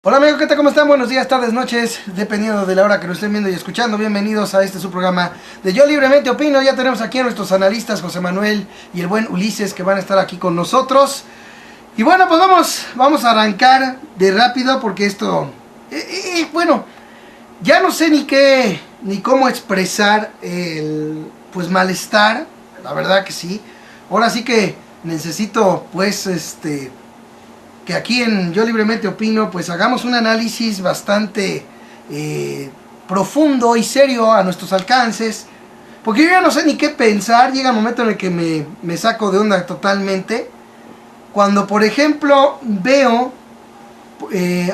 Hola amigos, ¿qué tal? ¿Cómo están? Buenos días, tardes, noches, dependiendo de la hora que nos estén viendo y escuchando. Bienvenidos a su programa de Yo Libremente Opino. Ya tenemos aquí a nuestros analistas, José Manuel y el buen Ulises, que van a estar aquí con nosotros. Y bueno, pues vamos a arrancar de rápido porque esto... bueno, ya no sé ni cómo expresar el malestar. La verdad que sí. Ahora sí que necesito que aquí en Yo Libremente Opino, pues hagamos un análisis bastante profundo y serio a nuestros alcances, porque yo ya no sé ni qué pensar. Llega el momento en el que me saco de onda totalmente, cuando por ejemplo veo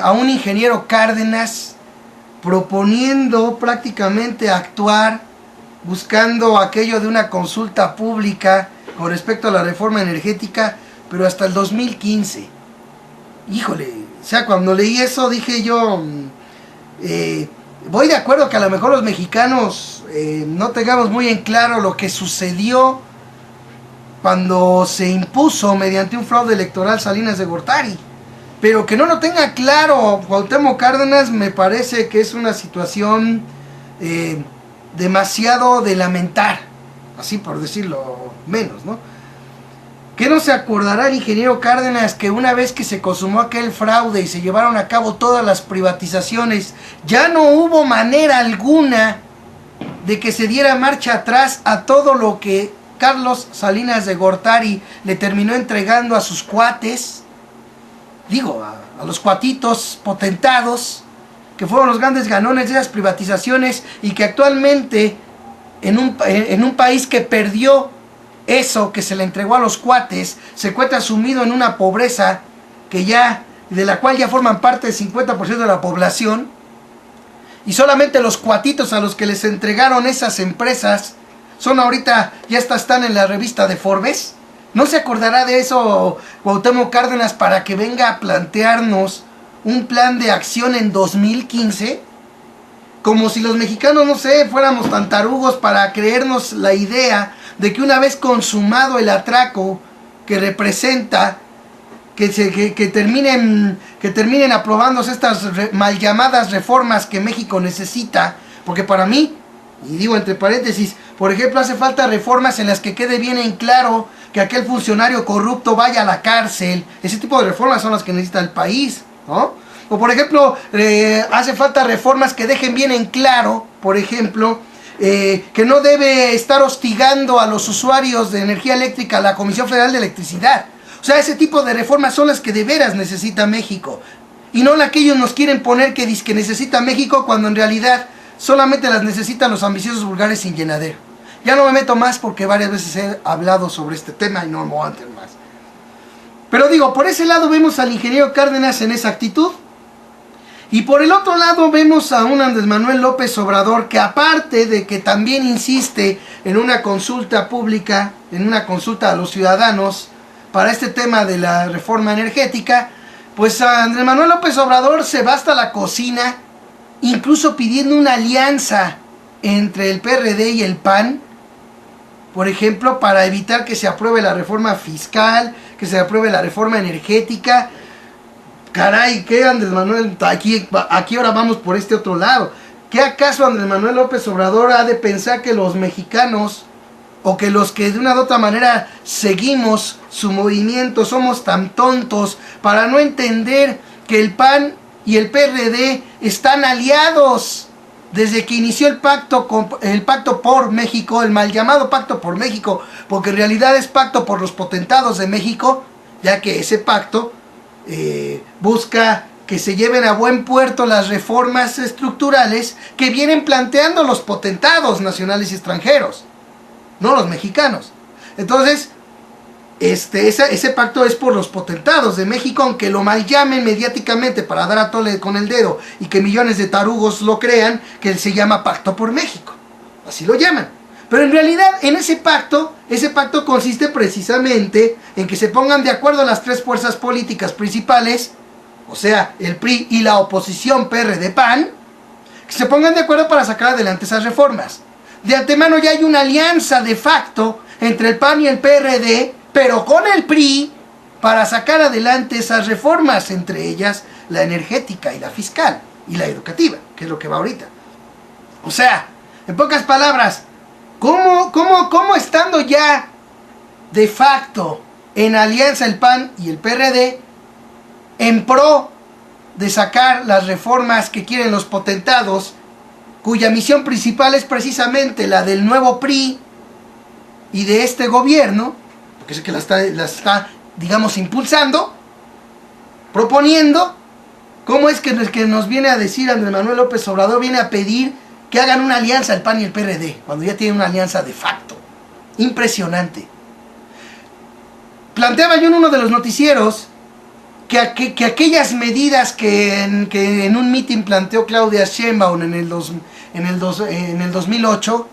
a un ingeniero Cárdenas proponiendo prácticamente actuar, buscando aquello de una consulta pública con respecto a la reforma energética, pero hasta el 2015. Híjole, o sea, cuando leí eso dije yo, voy de acuerdo que a lo mejor los mexicanos no tengamos muy en claro lo que sucedió cuando se impuso mediante un fraude electoral Salinas de Gortari, pero que no lo tenga claro Cuauhtémoc Cárdenas me parece que es una situación demasiado de lamentar, así por decirlo menos, ¿no? ¿Qué no se acordará el ingeniero Cárdenas que una vez que se consumó aquel fraude y se llevaron a cabo todas las privatizaciones, ya no hubo manera alguna de que se diera marcha atrás a todo lo que Carlos Salinas de Gortari le terminó entregando a sus cuates? Digo, a los cuatitos potentados, que fueron los grandes ganones de esas privatizaciones y que actualmente en un país que perdió eso que se le entregó a los cuates, se encuentra sumido en una pobreza de la cual ya forman parte del 50% de la población, y solamente los cuatitos a los que les entregaron esas empresas son ahorita, ya están en la revista de Forbes. ¿No se acordará de eso Cuauhtémoc Cárdenas para que venga a plantearnos un plan de acción en 2015? Como si los mexicanos, no sé, fuéramos tan tarugos para creernos la idea de que una vez consumado el atraco que representa que terminen aprobándose estas mal llamadas reformas que México necesita, porque para mí, y digo entre paréntesis, por ejemplo, hace falta reformas en las que quede bien en claro que aquel funcionario corrupto vaya a la cárcel. Ese tipo de reformas son las que necesita el país, ¿no? O por ejemplo, hace falta reformas que dejen bien en claro, por ejemplo, que no debe estar hostigando a los usuarios de energía eléctrica la Comisión Federal de Electricidad. O sea, ese tipo de reformas son las que de veras necesita México, y no la que ellos nos quieren poner que necesita México, cuando en realidad solamente las necesitan los ambiciosos vulgares sin llenadero. Ya no me meto más porque varias veces he hablado sobre este tema y no me voy a meter más. Pero digo, por ese lado vemos al ingeniero Cárdenas en esa actitud. Y por el otro lado vemos a un Andrés Manuel López Obrador que, aparte de que también insiste en una consulta pública, en una consulta a los ciudadanos para este tema de la reforma energética, pues a Andrés Manuel López Obrador se va hasta la cocina, incluso pidiendo una alianza entre el PRD y el PAN, por ejemplo, para evitar que se apruebe la reforma fiscal, que se apruebe la reforma energética. Caray, ¿qué Andrés Manuel? Aquí ahora vamos por este otro lado. ¿Qué acaso Andrés Manuel López Obrador ha de pensar que los mexicanos, o que los que de una u otra manera seguimos su movimiento, somos tan tontos para no entender que el PAN y el PRD están aliados desde que inició el pacto por México, el mal llamado Pacto por México, porque en realidad es Pacto por los Potentados de México, ya que ese pacto busca que se lleven a buen puerto las reformas estructurales que vienen planteando los potentados nacionales y extranjeros, no los mexicanos. Entonces, ese pacto es por los potentados de México, aunque lo mal llamen mediáticamente para dar a tole con el dedo y que millones de tarugos lo crean, que se llama Pacto por México. Así lo llaman. Pero en realidad, en ese pacto consiste precisamente en que se pongan de acuerdo las tres fuerzas políticas principales, o sea, el PRI y la oposición PRD-PAN, que se pongan de acuerdo para sacar adelante esas reformas. De antemano ya hay una alianza de facto entre el PAN y el PRD, pero con el PRI, para sacar adelante esas reformas, entre ellas la energética y la fiscal y la educativa, que es lo que va ahorita. O sea, en pocas palabras, ¿cómo estando ya de facto en alianza el PAN y el PRD en pro de sacar las reformas que quieren los potentados, cuya misión principal es precisamente la del nuevo PRI y de este gobierno, porque es el que la está, digamos, impulsando, proponiendo? ¿Cómo es que el que nos viene a decir Andrés Manuel López Obrador viene a pedir que hagan una alianza el PAN y el PRD, cuando ya tienen una alianza de facto? Impresionante. Planteaba yo en uno de los noticieros que aquellas medidas que en un mitin planteó Claudia Sheinbaum en el 2008,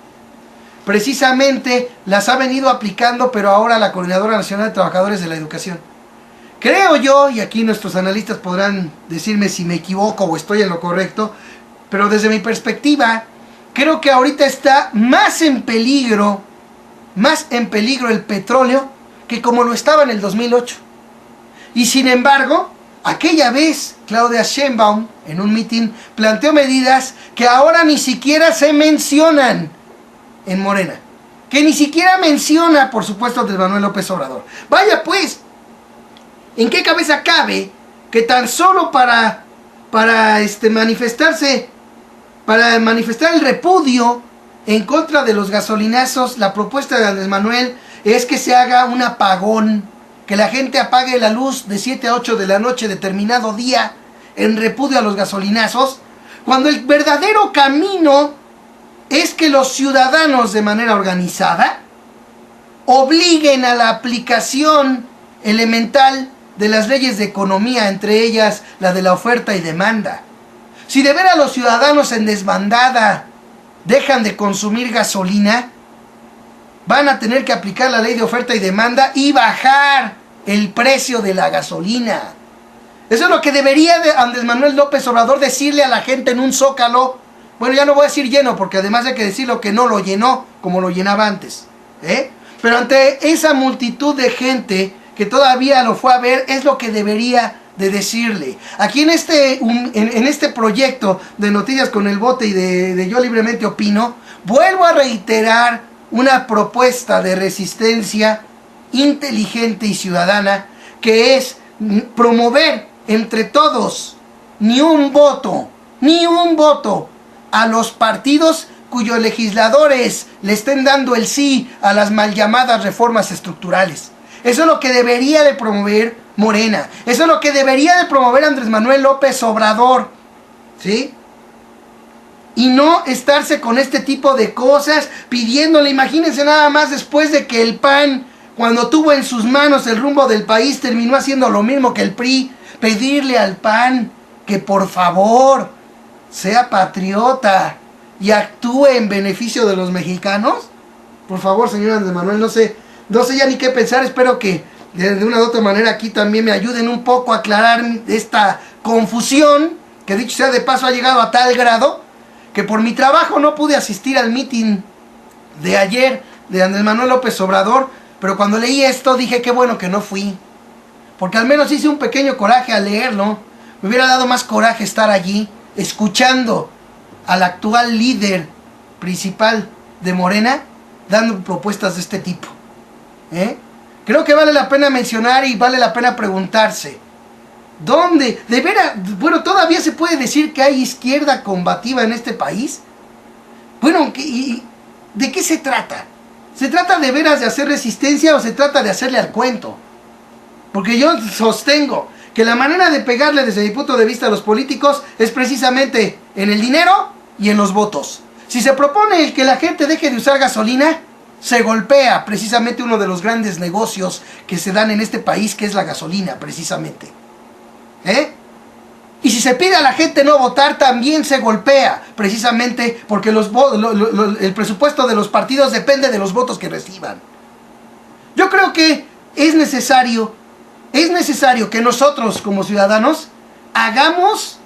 precisamente las ha venido aplicando, pero ahora la Coordinadora Nacional de Trabajadores de la Educación. Creo yo, y aquí nuestros analistas podrán decirme si me equivoco o estoy en lo correcto, pero desde mi perspectiva, creo que ahorita está más en peligro el petróleo que como lo estaba en el 2008. Y sin embargo, aquella vez Claudia Sheinbaum en un mitin planteó medidas que ahora ni siquiera se mencionan en Morena, que ni siquiera menciona, por supuesto, Andrés Manuel López Obrador. Vaya pues, ¿en qué cabeza cabe que tan solo para manifestar el repudio en contra de los gasolinazos, la propuesta de Andrés Manuel es que se haga un apagón, que la gente apague la luz de 7 a 8 de la noche determinado día en repudio a los gasolinazos, cuando el verdadero camino es que los ciudadanos de manera organizada obliguen a la aplicación elemental de las leyes de economía, entre ellas la de la oferta y demanda. Si de veras los ciudadanos en desbandada dejan de consumir gasolina, van a tener que aplicar la ley de oferta y demanda y bajar el precio de la gasolina. Eso es lo que debería de Andrés Manuel López Obrador decirle a la gente en un zócalo. Bueno, ya no voy a decir lleno, porque además hay que decirlo que no lo llenó como lo llenaba antes, pero ante esa multitud de gente que todavía lo fue a ver, es lo que debería de decirle. Aquí en este proyecto de Noticias con el Bote y de Yo Libremente Opino, vuelvo a reiterar una propuesta de resistencia inteligente y ciudadana, que es promover entre todos ni un voto a los partidos cuyos legisladores le estén dando el sí a las mal llamadas reformas estructurales. Eso es lo que debería de promover Morena. Eso es lo que debería de promover Andrés Manuel López Obrador, ¿sí? Y no estarse con este tipo de cosas pidiéndole. Imagínense nada más, después de que el PAN, cuando tuvo en sus manos el rumbo del país, terminó haciendo lo mismo que el PRI, pedirle al PAN que por favor sea patriota y actúe en beneficio de los mexicanos. Por favor, señor Andrés Manuel, no sé ya ni qué pensar. Espero que de una u otra manera aquí también me ayuden un poco a aclarar esta confusión, que dicho sea de paso ha llegado a tal grado que por mi trabajo no pude asistir al mitin de ayer de Andrés Manuel López Obrador, pero cuando leí esto dije qué bueno que no fui, porque al menos hice un pequeño coraje al leerlo. Me hubiera dado más coraje estar allí escuchando al actual líder principal de Morena dando propuestas de este tipo. Creo que vale la pena mencionar y vale la pena preguntarse, ¿dónde? ¿De veras? Bueno, ¿todavía se puede decir que hay izquierda combativa en este país? Bueno, ¿de qué se trata? ¿Se trata de veras de hacer resistencia o se trata de hacerle al cuento? Porque yo sostengo que la manera de pegarle desde mi punto de vista a los políticos es precisamente en el dinero y en los votos. Si se propone que la gente deje de usar gasolina, se golpea precisamente uno de los grandes negocios que se dan en este país, que es la gasolina, precisamente. Y si se pide a la gente no votar, también se golpea, precisamente porque el presupuesto de los partidos depende de los votos que reciban. Yo creo que es necesario que nosotros como ciudadanos hagamos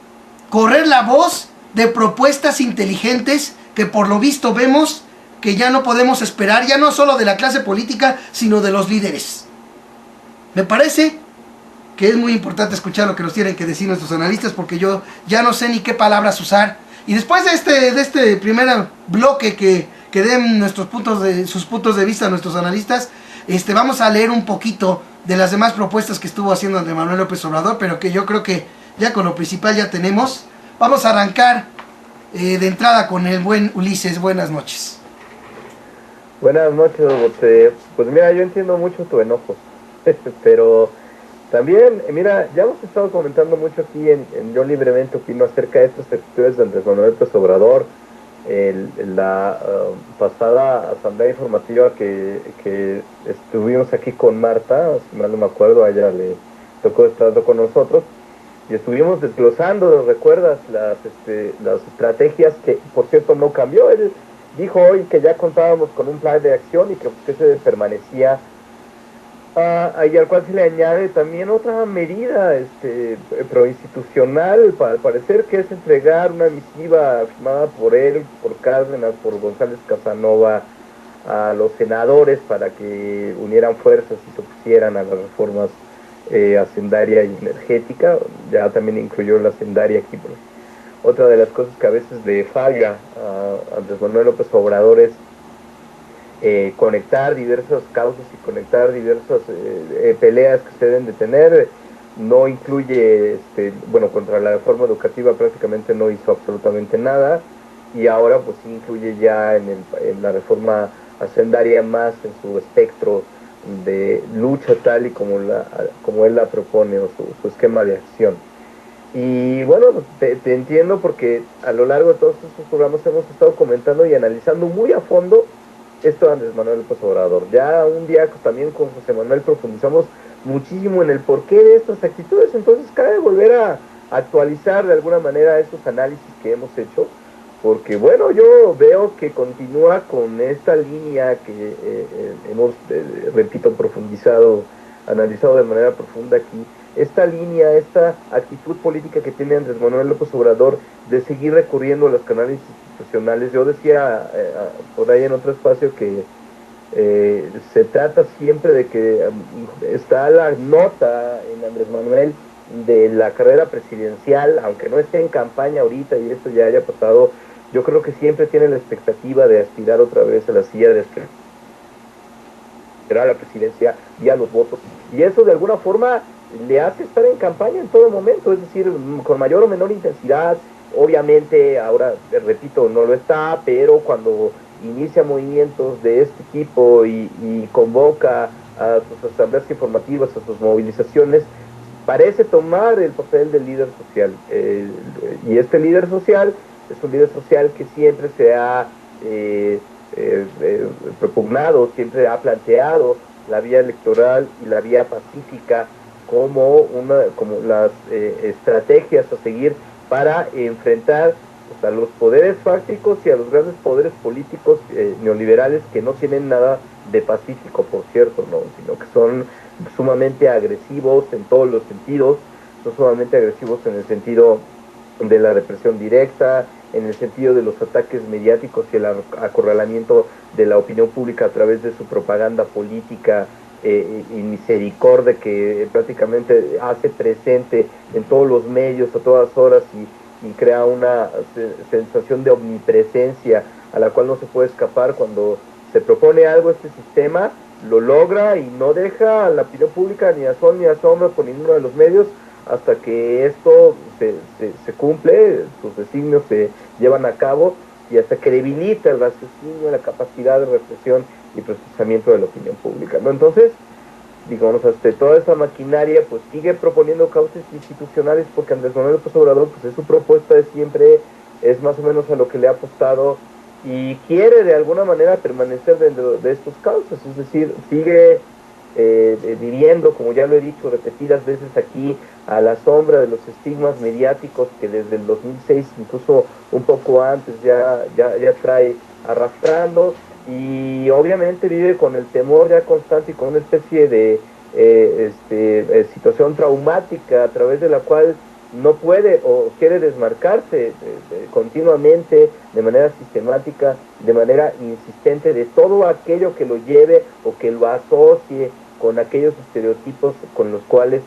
correr la voz de propuestas inteligentes que por lo visto vemos que ya no podemos esperar, ya no solo de la clase política, sino de los líderes. Me parece que es muy importante escuchar lo que nos tienen que decir nuestros analistas, porque yo ya no sé ni qué palabras usar. Y después de este primer bloque que den sus puntos de vista a nuestros analistas, vamos a leer un poquito de las demás propuestas que estuvo haciendo Andrés Manuel López Obrador, pero que yo creo que ya con lo principal ya tenemos. Vamos a arrancar de entrada con el buen Ulises. Buenas noches. Buenas noches, pues mira, yo entiendo mucho tu enojo, pero también, mira, ya hemos estado comentando mucho aquí en Yo Libremente Opino acerca de estas actitudes de Andrés Manuel López Obrador. La pasada asamblea informativa que estuvimos aquí con Marta, si mal no me acuerdo, a ella le tocó estar con nosotros, y estuvimos desglosando, ¿recuerdas? Las estrategias que, por cierto, no cambió. Él dijo hoy que ya contábamos con un plan de acción y que ese permanecía, y al cual se le añade también otra medida proinstitucional, al parecer, que es entregar una misiva firmada por él, por Cárdenas, por González Casanova, a los senadores para que unieran fuerzas y se opusieran a las reformas hacendaria y energética. Ya también incluyó la hacendaria aquí. Otra de las cosas que a veces le falla a Andrés Manuel López Obrador es conectar diversas causas y conectar diversas peleas que se deben de tener. No incluye, contra la reforma educativa prácticamente no hizo absolutamente nada, y ahora pues sí incluye ya en la reforma hacendaria más en su espectro de lucha tal y como él la propone, o su esquema de acción. Y bueno, te entiendo, porque a lo largo de todos estos programas hemos estado comentando y analizando muy a fondo esto de Andrés Manuel López Obrador. Ya un día también con José Manuel profundizamos muchísimo en el porqué de estas actitudes, entonces cabe volver a actualizar de alguna manera esos análisis que hemos hecho, porque bueno, yo veo que continúa con esta línea que hemos, repito, analizado de manera profunda aquí, esta línea, esta actitud política que tiene Andrés Manuel López Obrador de seguir recurriendo a los canales institucionales. Yo decía por ahí en otro espacio que se trata siempre de que está la nota en Andrés Manuel de la carrera presidencial, aunque no esté en campaña ahorita y esto ya haya pasado. Yo creo que siempre tiene la expectativa de aspirar otra vez a la silla de a la presidencia y a los votos, y eso de alguna forma le hace estar en campaña en todo momento, es decir, con mayor o menor intensidad. Obviamente ahora, repito, no lo está, pero cuando inicia movimientos de este tipo y convoca a sus asambleas informativas, a sus movilizaciones, parece tomar el papel del líder social, y este líder social es un líder social que siempre se ha propugnado, siempre ha planteado la vía electoral y la vía pacífica como las estrategias a seguir para enfrentar a los poderes fácticos y a los grandes poderes políticos neoliberales, que no tienen nada de pacífico, por cierto, ¿no? Sino que son sumamente agresivos en todos los sentidos. Son sumamente agresivos en el sentido de la represión directa, en el sentido de los ataques mediáticos y el acorralamiento de la opinión pública a través de su propaganda política y misericordia, que prácticamente hace presente en todos los medios a todas horas y crea una sensación de omnipresencia a la cual no se puede escapar. Cuando se propone algo, este sistema lo logra y no deja a la opinión pública ni a sol ni a sombra por ninguno de los medios hasta que esto se cumple, sus designios se llevan a cabo, y hasta que debilita el raciocinio, la capacidad de reflexión y procesamiento de la opinión pública, ¿no? Entonces, digamos, toda esta maquinaria pues sigue proponiendo causas institucionales, porque Andrés Manuel López Obrador, pues es su propuesta de siempre, es más o menos a lo que le ha apostado, y quiere de alguna manera permanecer dentro de estos causas, es decir, sigue viviendo, como ya lo he dicho repetidas veces aquí, a la sombra de los estigmas mediáticos que desde el 2006, incluso un poco antes, ya trae arrastrando, y obviamente vive con el temor ya constante y con una especie de situación traumática a través de la cual no puede o quiere desmarcarse continuamente, de manera sistemática, de manera insistente, de todo aquello que lo lleve o que lo asocie con aquellos estereotipos con los cuales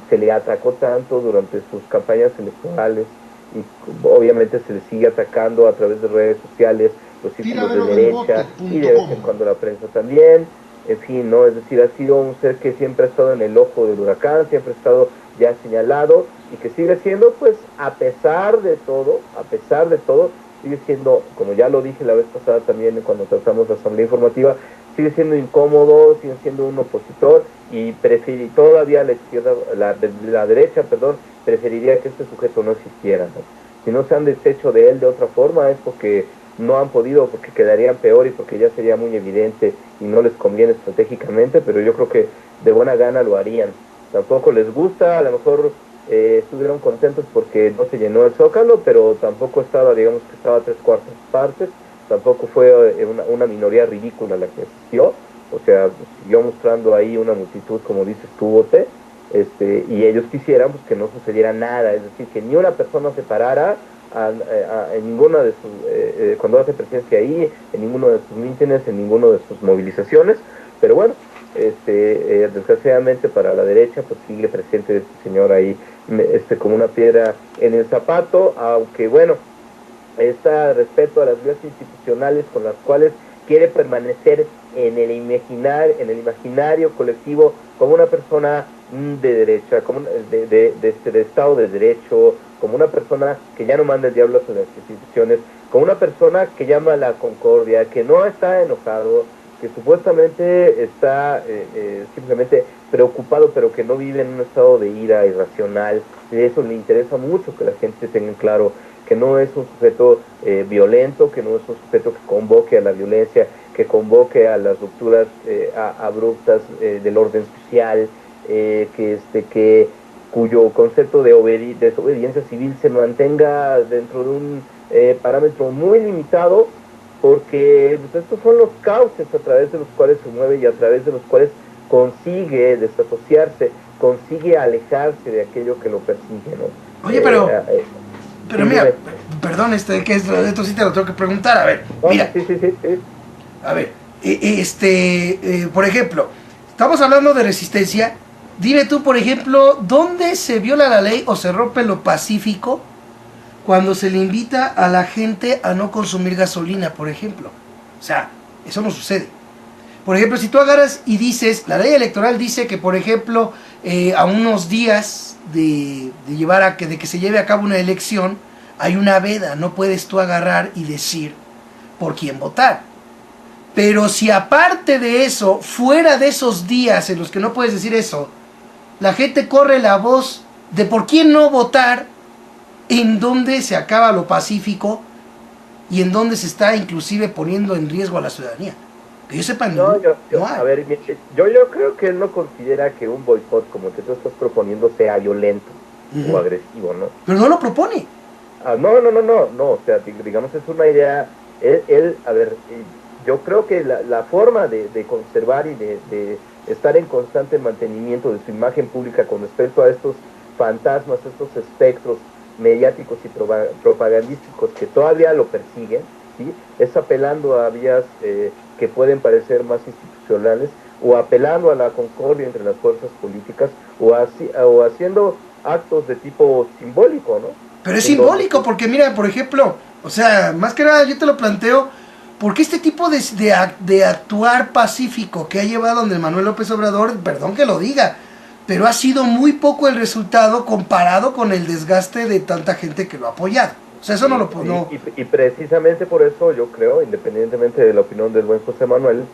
se le atacó tanto durante sus campañas electorales y obviamente se le sigue atacando a través de redes sociales, los círculos de derecha y de vez en cuando la prensa también, en fin, ¿no? Es decir, ha sido un ser que siempre ha estado en el ojo del huracán, siempre ha estado ya señalado y que sigue siendo, pues, a pesar de todo, sigue siendo, como ya lo dije la vez pasada también cuando tratamos la asamblea informativa, sigue siendo incómodo, sigue siendo un opositor y todavía la izquierda, la derecha, perdón, preferiría que este sujeto no existiera, ¿no? Si no se han deshecho de él de otra forma es porque no han podido, porque quedarían peor y porque ya sería muy evidente y no les conviene estratégicamente, pero yo creo que de buena gana lo harían. Tampoco les gusta, a lo mejor estuvieron contentos porque no se llenó el Zócalo, pero tampoco estaba, digamos que estaba a 3/4 partes, tampoco fue una minoría ridícula la que asistió, o sea, siguió mostrando ahí una multitud, como dices tú, Bote, y ellos quisieran pues, que no sucediera nada, es decir, que ni una persona se parara en ninguna de sus, cuando hace presencia ahí, en ninguno de sus mítines, en ninguno de sus movilizaciones, pero bueno, desgraciadamente para la derecha pues sigue presente este señor ahí como una piedra en el zapato, aunque bueno, está respeto a las vías institucionales con las cuales quiere permanecer en el imaginario colectivo como una persona de derecha, como de Estado de Derecho, como una persona que ya no manda el diablo sobre las instituciones, como una persona que llama a la concordia, que no está enojado, que supuestamente está simplemente preocupado, pero que no vive en un estado de ira irracional. De eso le interesa mucho que la gente tenga claro que no es un sujeto violento, que no es un sujeto que convoque a la violencia, que convoque a las rupturas abruptas del orden social, cuyo concepto de desobediencia civil se mantenga dentro de un parámetro muy limitado, porque pues, estos son los cauces a través de los cuales se mueve y a través de los cuales consigue desasociarse, consigue alejarse de aquello que lo persigue, ¿no? Oye, pero mira, perdón, que esto sí te lo tengo que preguntar, a ver, mira. Sí. A ver, por ejemplo, estamos hablando de resistencia. Dime tú, por ejemplo, ¿dónde se viola la ley o se rompe lo pacífico cuando se le invita a la gente a no consumir gasolina, por ejemplo? O sea, eso no sucede. Por ejemplo, si tú agarras y dices, la ley electoral dice que, por ejemplo, a unos días de que se lleve a cabo una elección, hay una veda, no puedes tú agarrar y decir por quién votar. Pero si aparte de eso, fuera de esos días en los que no puedes decir eso, la gente corre la voz de por quién no votar, en donde se acaba lo pacífico y en donde se está inclusive poniendo en riesgo a la ciudadanía. Que yo sepa, no hay. A ver, yo creo que él no considera que un boicot como el que tú estás proponiendo sea violento o agresivo, ¿no? Pero no lo propone. No, o sea, digamos, es una idea, a ver, yo creo que la forma de conservar y de estar en constante mantenimiento de su imagen pública con respecto a estos fantasmas, estos espectros mediáticos y propagandísticos que todavía lo persiguen, ¿sí? Es apelando a vías que pueden parecer más institucionales, o apelando a la concordia entre las fuerzas políticas, o haciendo actos de tipo simbólico, ¿no? Pero es simbólico, porque mira, por ejemplo, o sea, más que nada yo te lo planteo, porque este tipo de actuar pacífico que ha llevado Andrés Manuel López Obrador, perdón que lo diga, pero ha sido muy poco el resultado comparado con el desgaste de tanta gente que lo ha apoyado. O sea, eso no lo puedo. Y precisamente por eso yo creo, independientemente de la opinión del buen José Manuel,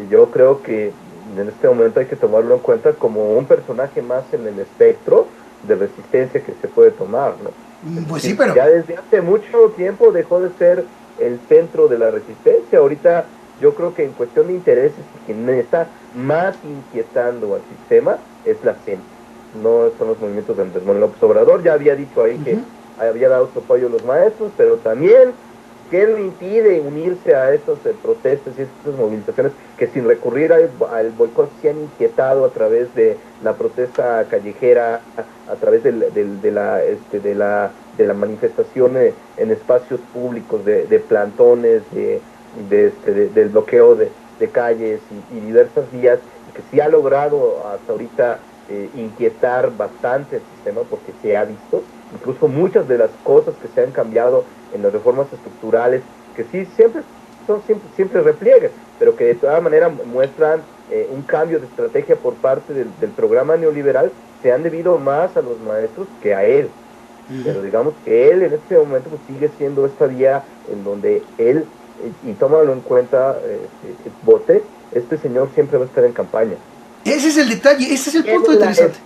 yo creo que en este momento hay que tomarlo en cuenta como un personaje más en el espectro de resistencia que se puede tomar, ¿no? Pues sí, pero ya desde hace mucho tiempo dejó de ser el centro de la resistencia. Ahorita yo creo que en cuestión de intereses, quien está más inquietando al sistema es la gente, no son los movimientos de Andrés Manuel López Obrador. Ya había dicho ahí que había dado su apoyo a los maestros, pero también que le impide unirse a estas protestas y estas movilizaciones que sin recurrir al boicot se han inquietado a través de la protesta callejera, a través de la manifestación en espacios públicos, de plantones, del bloqueo de calles y diversas vías, que sí ha logrado hasta ahorita inquietar bastante el sistema, porque se ha visto, incluso muchas de las cosas que se han cambiado en las reformas estructurales, que sí siempre repliegues, pero que de todas maneras muestran un cambio de estrategia por parte del programa neoliberal, se han debido más a los maestros que a él. Pero digamos que él en este momento pues, sigue siendo esta vía en donde él, y tómalo en cuenta, Bote, este señor siempre va a estar en campaña. Ese es el detalle, ese es el punto interesante.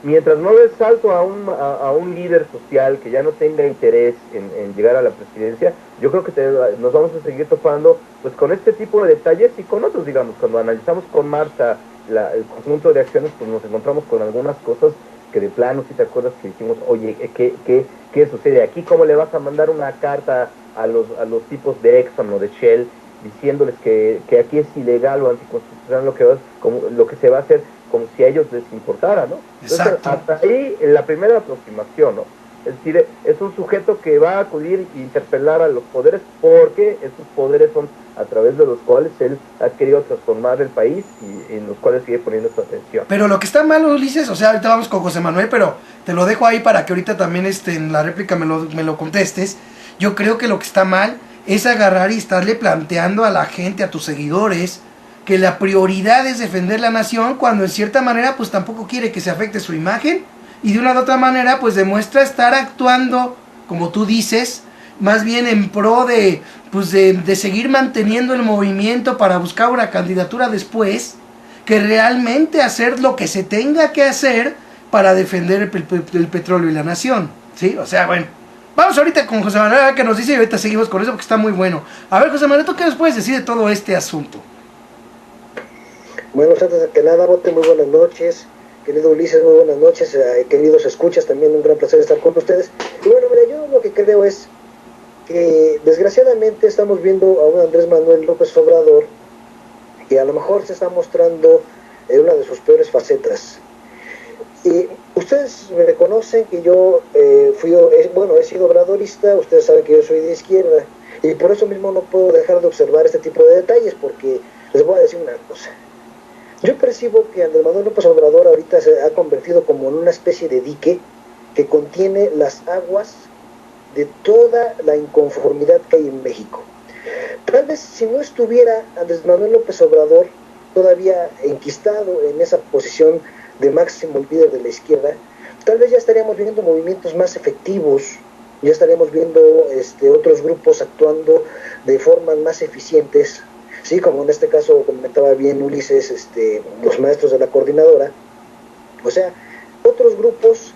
Mientras no des salto a un líder social que ya no tenga interés en llegar a la presidencia, yo creo que nos vamos a seguir topando pues con este tipo de detalles y con otros, digamos, cuando analizamos con Marta el conjunto de acciones, pues nos encontramos con algunas cosas que de plano, si te acuerdas que dijimos, oye, ¿qué sucede aquí? ¿Cómo le vas a mandar una carta a los tipos de Exxon o de Shell diciéndoles que aquí es ilegal o anticonstitucional lo que se va a hacer, como si a ellos les importara, ¿no? Entonces, Exacto. hasta ahí la primera aproximación, ¿no? Es decir, es un sujeto que va a acudir e interpelar a los poderes porque esos poderes son a través de los cuales él ha querido transformar el país y en los cuales sigue poniendo su atención. Pero lo que está mal, Ulises, o sea, ahorita vamos con José Manuel, pero te lo dejo ahí para que ahorita también en la réplica me lo contestes. Yo creo que lo que está mal es agarrar y estarle planteando a la gente, a tus seguidores, que la prioridad es defender la nación, cuando en cierta manera pues tampoco quiere que se afecte su imagen, y de una u otra manera pues demuestra estar actuando, como tú dices, más bien en pro de seguir manteniendo el movimiento para buscar una candidatura después, que realmente hacer lo que se tenga que hacer para defender el petróleo y la nación, ¿sí? O sea, bueno, vamos ahorita con José Manuel a ver qué nos dice y ahorita seguimos con eso porque está muy bueno. A ver, José Manuel, ¿tú qué nos puedes decir de todo este asunto? Bueno, antes de que nada, Bote, muy buenas noches. Querido Ulises, muy buenas noches. Queridos escuchas, también un gran placer estar con ustedes. Y bueno, mira, yo lo que creo es que desgraciadamente estamos viendo a un Andrés Manuel López Obrador que a lo mejor se está mostrando en una de sus peores facetas. Y ustedes me reconocen que yo he sido obradorista, ustedes saben que yo soy de izquierda, y por eso mismo no puedo dejar de observar este tipo de detalles, porque les voy a decir una cosa. Yo percibo que Andrés Manuel López Obrador ahorita se ha convertido como en una especie de dique que contiene las aguas de toda la inconformidad que hay en México. Tal vez si no estuviera Andrés Manuel López Obrador todavía enquistado en esa posición de máximo líder de la izquierda, tal vez ya estaríamos viendo movimientos más efectivos, ya estaríamos viendo otros grupos actuando de formas más eficientes, sí, como en este caso comentaba bien Ulises, los maestros de la coordinadora, o sea, otros grupos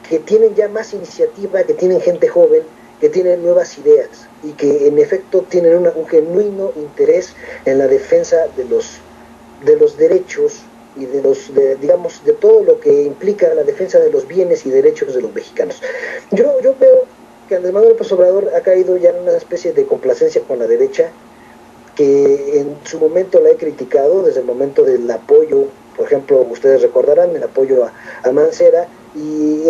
que tienen ya más iniciativa, que tienen gente joven, que tienen nuevas ideas y que en efecto tienen un genuino interés en la defensa de los derechos y de todo lo que implica la defensa de los bienes y derechos de los mexicanos. Yo veo que Andrés Manuel López Obrador ha caído ya en una especie de complacencia con la derecha, que en su momento la he criticado desde el momento del apoyo, por ejemplo, ustedes recordarán el apoyo a Mancera y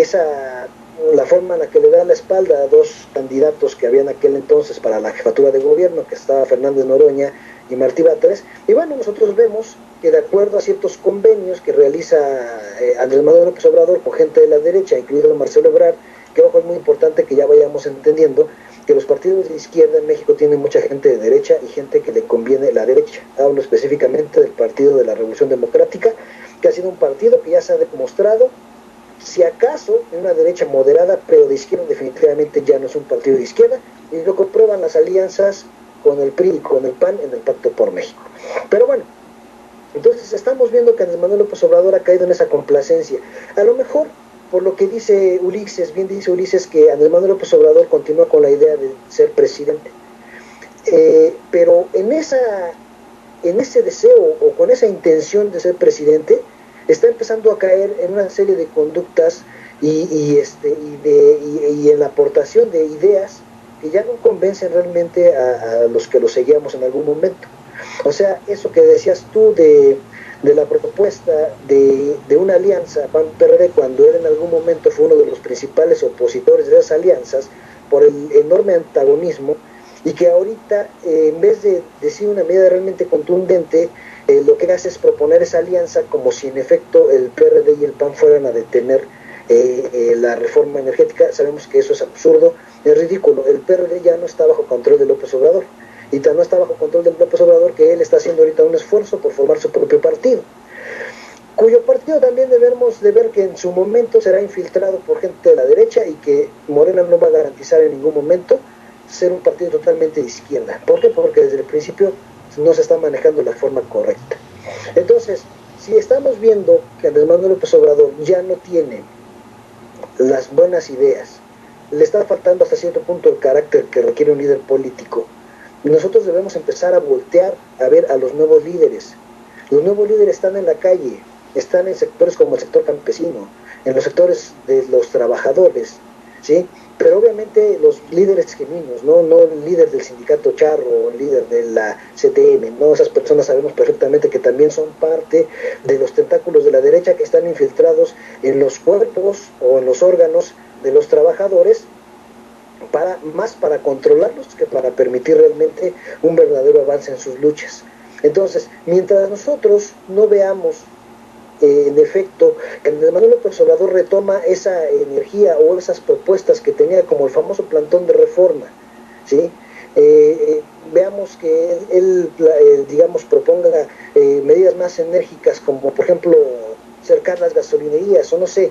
la forma en la que le da la espalda a dos candidatos que habían aquel entonces para la jefatura de gobierno, que estaba Fernández Noroña y Martí Batres. Y bueno, nosotros vemos que de acuerdo a ciertos convenios que realiza Andrés Manuel López Obrador con gente de la derecha, incluido Marcelo Ebrard, que ojo, es muy importante que ya vayamos entendiendo que los partidos de izquierda en México tienen mucha gente de derecha y gente que le conviene la derecha. Hablo específicamente del Partido de la Revolución Democrática, que ha sido un partido que ya se ha demostrado, si acaso, en una derecha moderada, pero de izquierda definitivamente ya no es un partido de izquierda, y lo comprueban las alianzas con el PRI y con el PAN en el Pacto por México. Pero bueno, entonces estamos viendo que Andrés Manuel López Obrador ha caído en esa complacencia. A lo mejor, por lo que dice Ulises, bien dice Ulises, que Andrés Manuel López Obrador continúa con la idea de ser presidente. Pero en ese deseo o con esa intención de ser presidente, está empezando a caer en una serie de conductas y en la aportación de ideas que ya no convencen realmente a los que lo seguíamos en algún momento. O sea, eso que decías tú de la propuesta de una alianza PAN-PRD, cuando él en algún momento fue uno de los principales opositores de esas alianzas, por el enorme antagonismo y que ahorita, en vez de decir una medida realmente contundente, lo que hace es proponer esa alianza como si en efecto el PRD y el PAN fueran a detener la reforma energética. Sabemos que eso es absurdo, es ridículo. El PRD ya no está bajo control de López Obrador, y no está bajo control de López Obrador, que él está haciendo ahorita un esfuerzo por formar su propio partido, cuyo partido también debemos de ver que en su momento será infiltrado por gente de la derecha, y que Morena no va a garantizar en ningún momento ser un partido totalmente de izquierda. ¿Por qué? Porque desde el principio no se está manejando de la forma correcta. Entonces, si estamos viendo que Andrés Manuel López Obrador ya no tiene las buenas ideas, le está faltando hasta cierto punto el carácter que requiere un líder político, nosotros debemos empezar a voltear a ver a los nuevos líderes. Los nuevos líderes están en la calle, están en sectores como el sector campesino, en los sectores de los trabajadores, ¿sí? Pero obviamente los líderes genuinos, no el líder del sindicato charro o el líder de la CTM, no, esas personas sabemos perfectamente que también son parte de los tentáculos de la derecha, que están infiltrados en los cuerpos o en los órganos de los trabajadores, más para controlarlos que para permitir realmente un verdadero avance en sus luchas. Entonces, mientras nosotros no veamos en efecto que Andrés Manuel López Obrador retoma esa energía o esas propuestas que tenía, como el famoso plantón de reforma, ¿sí? Veamos que él digamos, proponga medidas más enérgicas, como por ejemplo cercar las gasolinerías, o no sé.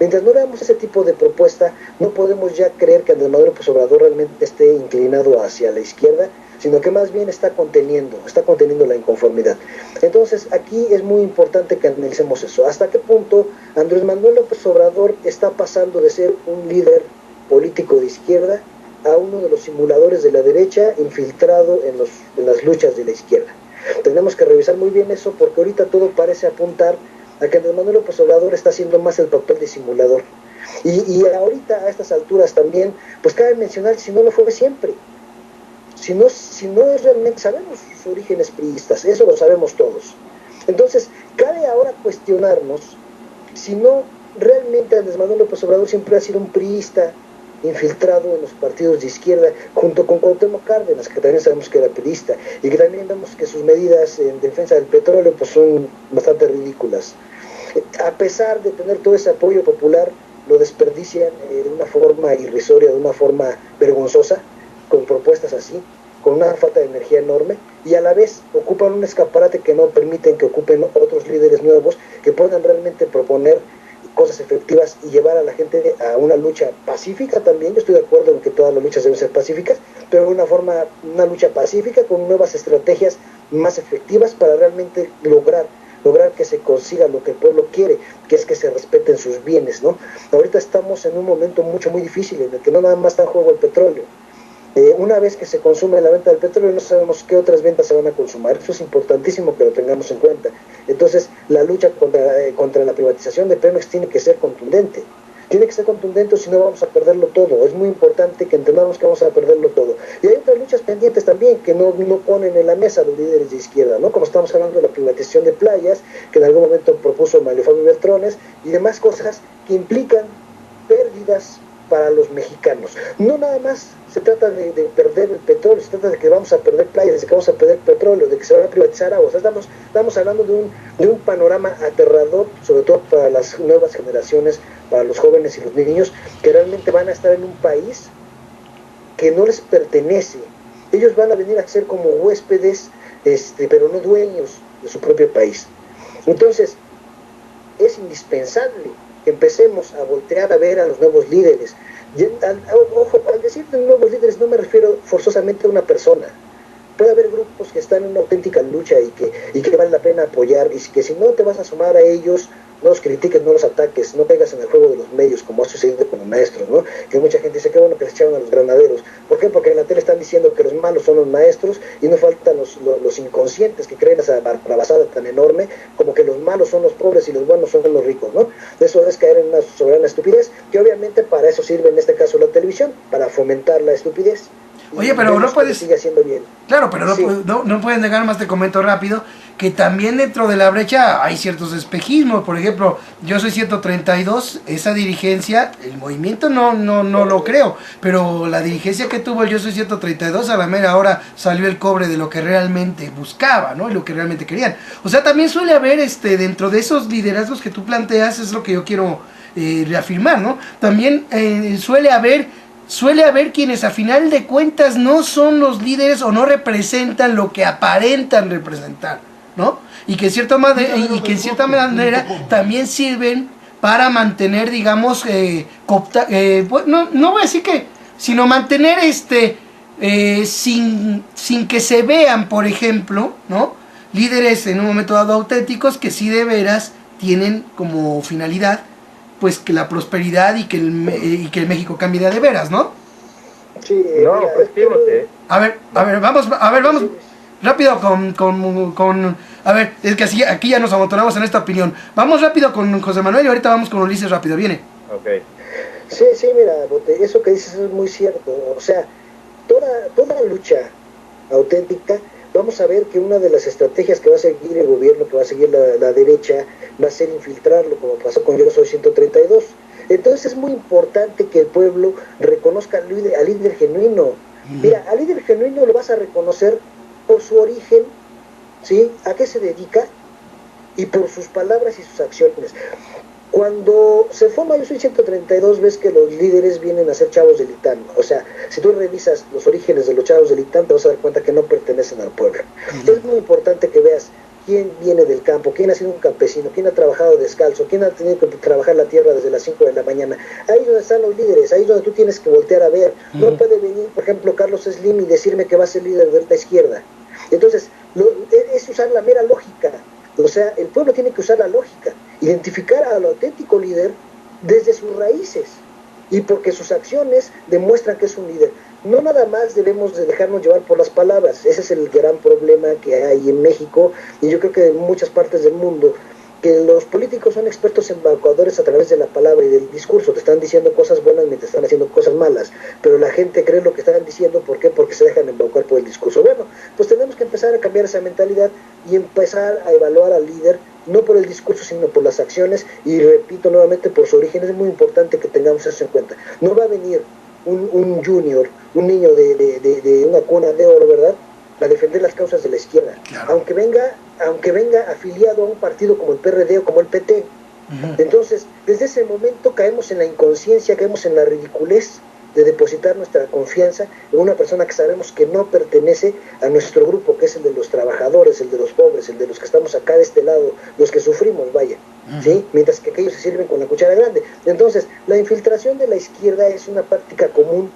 Mientras no veamos ese tipo de propuesta, no podemos ya creer que Andrés Manuel López Obrador realmente esté inclinado hacia la izquierda, sino que más bien está conteniendo la inconformidad. Entonces, aquí es muy importante que analicemos eso. ¿Hasta qué punto Andrés Manuel López Obrador está pasando de ser un líder político de izquierda a uno de los simuladores de la derecha infiltrado en las luchas de la izquierda? Tenemos que revisar muy bien eso, porque ahorita todo parece apuntar a que Andrés Manuel López Obrador está haciendo más el papel de simulador. Y ahorita, a estas alturas también, pues cabe mencionar, si no lo fue siempre, si no es realmente, sabemos sus orígenes priistas, eso lo sabemos todos. Entonces, cabe ahora cuestionarnos si no realmente Andrés Manuel López Obrador siempre ha sido un priista infiltrado en los partidos de izquierda, junto con Cuauhtémoc Cárdenas, que también sabemos que era priista, y que también vemos que sus medidas en defensa del petróleo pues son bastante ridículas. A pesar de tener todo ese apoyo popular, lo desperdician de una forma irrisoria, de una forma vergonzosa, con propuestas así, con una falta de energía enorme, y a la vez ocupan un escaparate que no permiten que ocupen otros líderes nuevos que puedan realmente proponer cosas efectivas y llevar a la gente a una lucha pacífica también. Yo estoy de acuerdo en que todas las luchas deben ser pacíficas, pero de una lucha pacífica con nuevas estrategias más efectivas para realmente lograr que se consiga lo que el pueblo quiere, que es que se respeten sus bienes, ¿no? Ahorita estamos en un momento muy difícil, en el que no nada más está en juego el petróleo. Una vez que se consume la venta del petróleo, no sabemos qué otras ventas se van a consumar. Eso es importantísimo que lo tengamos en cuenta. Entonces, la lucha contra la privatización de Pemex tiene que ser contundente. Tiene que ser contundente, o si no vamos a perderlo todo. Es muy importante que entendamos que vamos a perderlo todo. Y hay otras luchas pendientes también que no ponen en la mesa los líderes de izquierda, ¿no? Como estamos hablando de la privatización de playas, que en algún momento propuso Mario Fabio Beltrones, y demás cosas que implican pérdidas para los mexicanos. No nada más se trata de perder el petróleo, se trata de que vamos a perder playas, de que vamos a perder petróleo, de que se van a privatizar aguas. Estamos hablando de un panorama aterrador, sobre todo para las nuevas generaciones, para los jóvenes y los niños, que realmente van a estar en un país que no les pertenece. Ellos van a venir a ser como huéspedes, pero no dueños de su propio país. Entonces, es indispensable que empecemos a voltear a ver a los nuevos líderes. Ojo, al decir de nuevos líderes no me refiero forzosamente a una persona. Puede haber grupos que están en una auténtica lucha y que vale la pena apoyar, y que si no te vas a sumar a ellos, no los critiques, no los ataques, no caigas en el juego de los medios, como ha sucedido con los maestros, ¿no? Que mucha gente dice que bueno que les echaron a los granaderos. ¿Por qué? Porque en la tele están diciendo que los malos son los maestros, y no faltan los inconscientes que creen esa barrabasada tan enorme, como que los malos son los pobres y los buenos son los ricos, ¿no? Eso es caer en una soberana estupidez, que obviamente para eso sirve en este caso la televisión, para fomentar la estupidez. Oye, pero no puedes... Sigue haciendo bien. Claro, pero no, Sí. no pueden negar, más te comento rápido, que también dentro de la brecha hay ciertos espejismos. Por ejemplo, yo soy 132, esa dirigencia, el movimiento no lo creo, pero la dirigencia que tuvo el Yo Soy 132 a la mera hora salió el cobre de lo que realmente buscaba, ¿no? Y lo que realmente querían. O sea, también suele haber dentro de esos liderazgos que tú planteas, es lo que yo quiero reafirmar, ¿no? También suele haber quienes a final de cuentas no son los líderes o no representan lo que aparentan representar, ¿no? Y que en cierta manera también sirven para mantener, digamos, no voy a decir que, sino mantener sin que se vean, por ejemplo, ¿no? Líderes en un momento dado auténticos que sí de veras tienen como finalidad pues que la prosperidad y que el México cambie de veras, ¿no? Sí, No, pues fíjate. A ver, vamos rápido con a ver, es que así, aquí ya nos amontonamos en esta opinión. Vamos rápido con José Manuel y ahorita vamos con Ulises rápido, viene. Ok. Sí, mira, Bote, eso que dices es muy cierto. O sea, toda lucha auténtica, vamos a ver que una de las estrategias que va a seguir el gobierno, que va a seguir la derecha, va a ser infiltrarlo, como pasó con Yo Soy 132. Entonces es muy importante que el pueblo reconozca al líder genuino. Mira, al líder genuino lo vas a reconocer por su origen, ¿sí? A qué se dedica y por sus palabras y sus acciones. Cuando se forma Yo Soy 132, ves que los líderes vienen a ser chavos del ITAM. O sea, si tú revisas los orígenes de los chavos del ITAM, te vas a dar cuenta que no pertenecen al pueblo. Es muy importante que veas quién viene del campo, quién ha sido un campesino, quién ha trabajado descalzo, quién ha tenido que trabajar la tierra desde las 5 de la mañana. Ahí es donde están los líderes, ahí es donde tú tienes que voltear a ver. No puede venir, por ejemplo, Carlos Slim y decirme que va a ser líder de la izquierda. Entonces, es usar la mera lógica. O sea, el pueblo tiene que usar la lógica, identificar al auténtico líder desde sus raíces y porque sus acciones demuestran que es un líder. No nada más debemos de dejarnos llevar por las palabras. Ese es el gran problema que hay en México y yo creo que en muchas partes del mundo, que los políticos son expertos embaucadores a través de la palabra y del discurso. Te están diciendo cosas buenas mientras están haciendo cosas malas, pero la gente cree lo que están diciendo. ¿Por qué? Porque se dejan embaucar por el discurso. Bueno, pues tenemos que empezar a cambiar esa mentalidad y empezar a evaluar al líder, no por el discurso, sino por las acciones, y repito nuevamente, por su origen. Es muy importante que tengamos eso en cuenta. No va a venir un junior, un niño de una cuna de oro, ¿verdad?, a defender las causas de la izquierda, claro. aunque venga afiliado a un partido como el PRD o como el PT. Entonces, desde ese momento caemos en la inconsciencia, caemos en la ridiculez de depositar nuestra confianza en una persona que sabemos que no pertenece a nuestro grupo, que es el de los trabajadores, el de los pobres, el de los que estamos acá de este lado, los que sufrimos, vaya, ¿sí? Mientras que aquellos se sirven con la cuchara grande. Entonces, la infiltración de la izquierda es una práctica común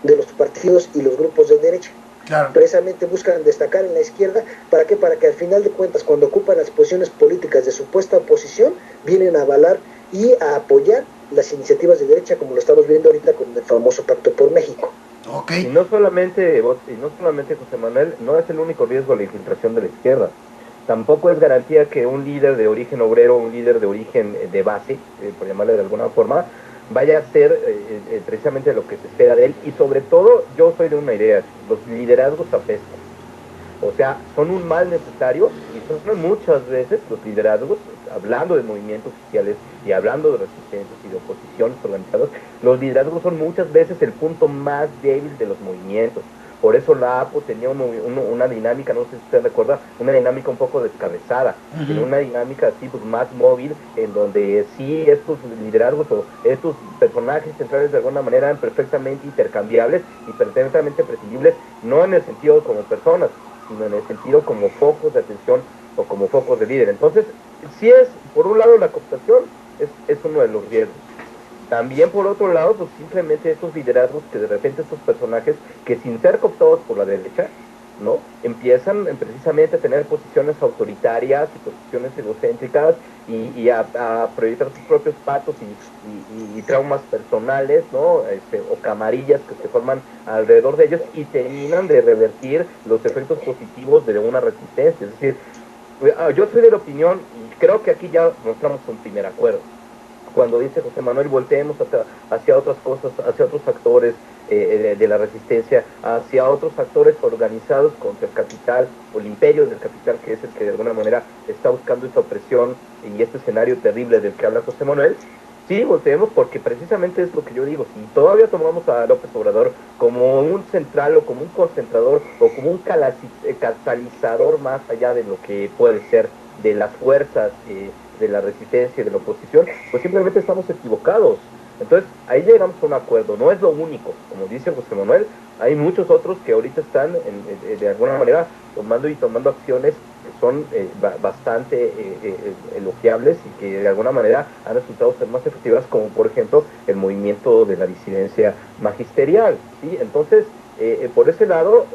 de los partidos y los grupos de derecha. Claro. Precisamente buscan destacar en la izquierda. ¿Para qué? Para que al final de cuentas, cuando ocupan las posiciones políticas de supuesta oposición, vienen a avalar y a apoyar las iniciativas de derecha, como lo estamos viendo ahorita con el famoso Pacto por México. Okay. Y no solamente José Manuel, no es el único riesgo la infiltración de la izquierda. Tampoco es garantía que un líder de origen obrero, un líder de origen de base, por llamarle de alguna forma, vaya a ser precisamente lo que se espera de él. Y sobre todo, yo soy de una idea: los liderazgos apestan. O sea, son un mal necesario, y son muchas veces los liderazgos, hablando de movimientos sociales y hablando de resistencias y de oposiciones organizadas, los liderazgos son muchas veces el punto más débil de los movimientos. Por eso la APO tenía una dinámica, no sé si usted recuerda, una dinámica un poco descabezada, tenía una dinámica así pues más móvil, en donde sí estos liderazgos o estos personajes centrales de alguna manera eran perfectamente intercambiables y perfectamente prescindibles, no en el sentido como personas, sino en el sentido como focos de atención o como focos de líder. Entonces, sí es, por un lado, la cooptación es uno de los riesgos. También, por otro lado, pues simplemente estos liderazgos que de repente estos personajes que sin ser cooptados por la derecha, ¿no?, empiezan precisamente a tener posiciones autoritarias y posiciones egocéntricas y a proyectar sus propios patos y traumas personales, ¿no?, o camarillas que se forman alrededor de ellos y terminan de revertir los efectos positivos de una resistencia. Es decir, yo soy de la opinión, y creo que aquí ya mostramos un primer acuerdo, cuando dice José Manuel, volteemos hacia otras cosas, hacia otros factores, de la resistencia hacia otros actores organizados contra el capital o el imperio del capital, que es el que de alguna manera está buscando esta opresión y este escenario terrible del que habla José Manuel. Sí, volteemos porque precisamente es lo que yo digo, si todavía tomamos a López Obrador como un central o como un concentrador o como un catalizador más allá de lo que puede ser de las fuerzas de la resistencia y de la oposición, pues simplemente estamos equivocados. Entonces, ahí llegamos a un acuerdo, no es lo único, como dice José Manuel, hay muchos otros que ahorita están de alguna manera tomando acciones que son bastante elogiables y que de alguna manera han resultado ser más efectivas, como por ejemplo el movimiento de la disidencia magisterial, ¿sí? Entonces, por ese lado,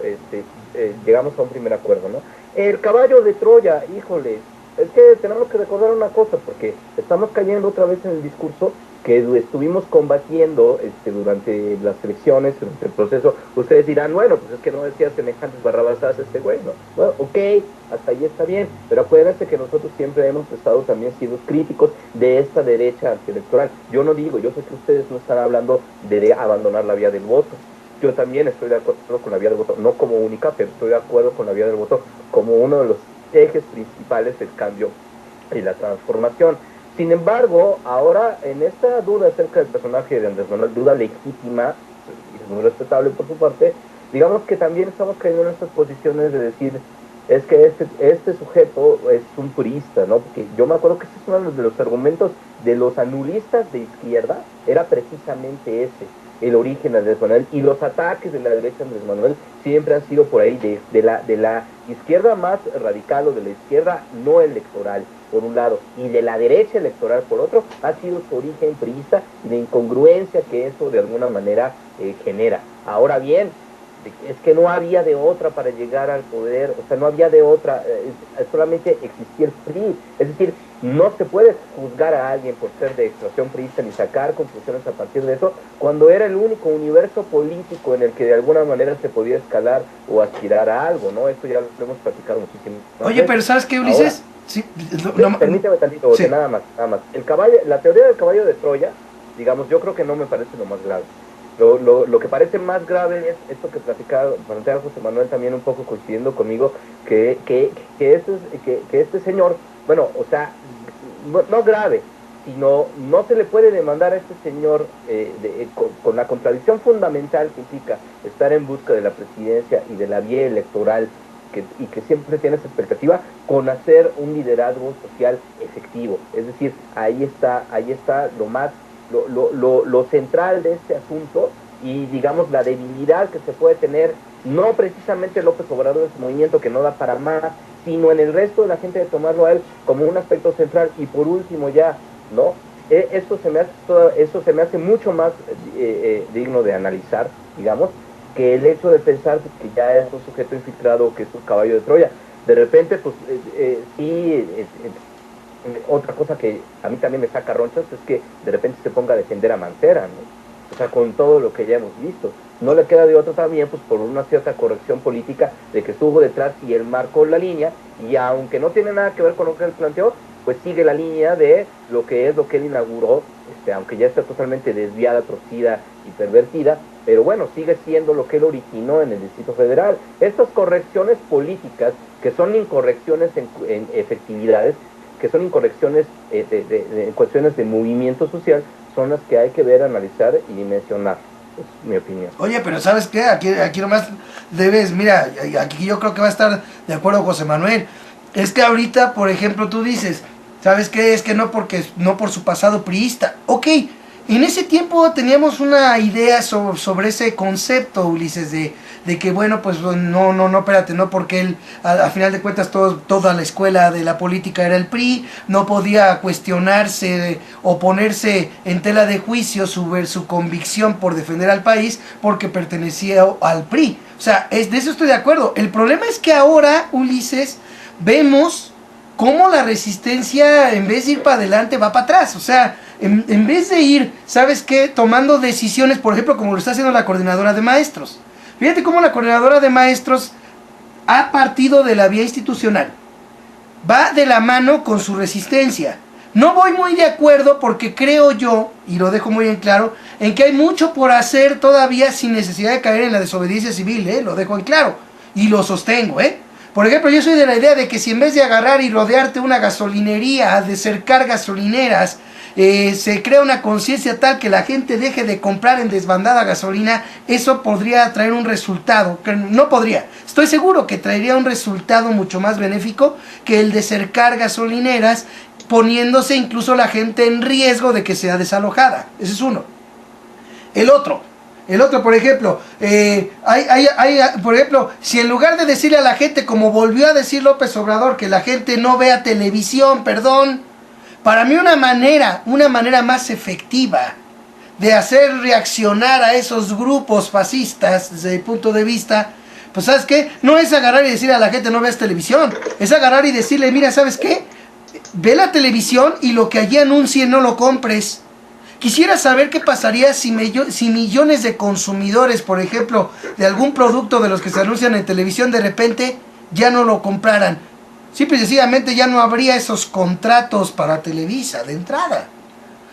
llegamos a un primer acuerdo, ¿no? El caballo de Troya, híjole, es que tenemos que recordar una cosa, porque estamos cayendo otra vez en el discurso que estuvimos combatiendo durante las elecciones, durante el proceso. Ustedes dirán, bueno, pues es que no decía semejantes barrabasadas este güey, ¿no? Bueno, ok, hasta ahí está bien, pero acuérdense que nosotros siempre hemos estado también siendo críticos de esta derecha antielectoral. Yo no digo, yo sé que ustedes no están hablando de abandonar la vía del voto. Yo también estoy de acuerdo con la vía del voto, no como única, pero estoy de acuerdo con la vía del voto como uno de los ejes principales del cambio y la transformación. Sin embargo, ahora en esta duda acerca del personaje de Andrés Manuel, duda legítima y muy respetable por su parte, digamos que también estamos cayendo en estas posiciones de decir, es que este sujeto es un purista, ¿no? Porque yo me acuerdo que este es uno de los argumentos de los anulistas de izquierda, era precisamente ese, el origen de Andrés Manuel, y los ataques de la derecha a Andrés Manuel siempre han sido por ahí de la izquierda más radical o de la izquierda no electoral, por un lado, y de la derecha electoral por otro, ha sido su origen priista y de incongruencia que eso de alguna manera genera. Ahora bien, es que no había de otra para llegar al poder, o sea, no había de otra, solamente existía el PRI, es decir, no se puede juzgar a alguien por ser de extracción priista ni sacar conclusiones a partir de eso, cuando era el único universo político en el que de alguna manera se podía escalar o aspirar a algo, ¿no? Esto ya lo hemos platicado muchísimo. Oye, pero ¿sabes qué, Ulises? Ahora, sí, permíteme tantito, sí. nada más. La teoría del caballo de Troya, digamos, yo creo que no me parece lo más grave. Lo que parece más grave es esto que planteaba José Manuel también un poco coincidiendo conmigo, que este señor, bueno, o sea, no grave, sino no se le puede demandar a este señor con la contradicción fundamental que implica estar en busca de la presidencia y de la vía electoral, y que siempre tiene esa expectativa, con hacer un liderazgo social efectivo. Es decir, ahí está lo central de este asunto, y digamos la debilidad que se puede tener, no precisamente López Obrador en su movimiento que no da para más, sino en el resto de la gente de tomarlo a él como un aspecto central. Y por último ya, ¿no? Eso se me hace mucho más digno de analizar, digamos, que el hecho de pensar que ya es un sujeto infiltrado, que es un caballo de Troya. De repente, pues, otra cosa que a mí también me saca ronchas es que de repente se ponga a defender a Mancera, ¿no? O sea, con todo lo que ya hemos visto. No le queda de otro también, pues por una cierta corrección política de que estuvo detrás y él marcó la línea, y aunque no tiene nada que ver con lo que él planteó, pues sigue la línea de lo que él inauguró, aunque ya está totalmente desviada, torcida y pervertida, pero bueno, sigue siendo lo que él originó en el Distrito Federal. Estas correcciones políticas, que son incorrecciones en efectividades, que son incorrecciones en cuestiones de movimiento social, son las que hay que ver, analizar y dimensionar. Es mi opinión. Oye, pero ¿sabes qué? Aquí nomás debes, mira, aquí yo creo que va a estar de acuerdo José Manuel. Es que ahorita, por ejemplo, tú dices, ¿sabes qué? Es que no por su pasado priista. Ok, en ese tiempo teníamos una idea sobre ese concepto, Ulises, de que bueno, pues no, espérate, no, porque él, a final de cuentas, toda la escuela de la política era el PRI, no podía cuestionarse o ponerse en tela de juicio su convicción por defender al país porque pertenecía al PRI. O sea, de eso estoy de acuerdo. El problema es que ahora, Ulises, vemos cómo la resistencia, en vez de ir para adelante, va para atrás. O sea, en vez de ir, ¿sabes qué? Tomando decisiones, por ejemplo, como lo está haciendo la coordinadora de maestros. Fíjate cómo la coordinadora de maestros ha partido de la vía institucional. Va de la mano con su resistencia. No voy muy de acuerdo porque creo yo, y lo dejo muy en claro, en que hay mucho por hacer todavía sin necesidad de caer en la desobediencia civil, lo dejo en claro, y lo sostengo, Por ejemplo, yo soy de la idea de que si en vez de agarrar y rodearte una gasolinería, de cercar gasolineras, se crea una conciencia tal que la gente deje de comprar en desbandada gasolina, eso podría traer un resultado, que no podría, estoy seguro que traería un resultado mucho más benéfico que el de cercar gasolineras, poniéndose incluso la gente en riesgo de que sea desalojada. Ese es uno. El otro, por ejemplo, por ejemplo, si en lugar de decirle a la gente, como volvió a decir López Obrador, que la gente no vea televisión, para mí una manera más efectiva de hacer reaccionar a esos grupos fascistas desde mi punto de vista, pues ¿sabes qué? No es agarrar y decirle a la gente no veas televisión, es agarrar y decirle, mira, ¿sabes qué? Ve la televisión y lo que allí anuncien no lo compres. Quisiera saber qué pasaría si millones de consumidores, por ejemplo, de algún producto de los que se anuncian en televisión, de repente ya no lo compraran. Simple y sencillamente ya no habría esos contratos para Televisa de entrada.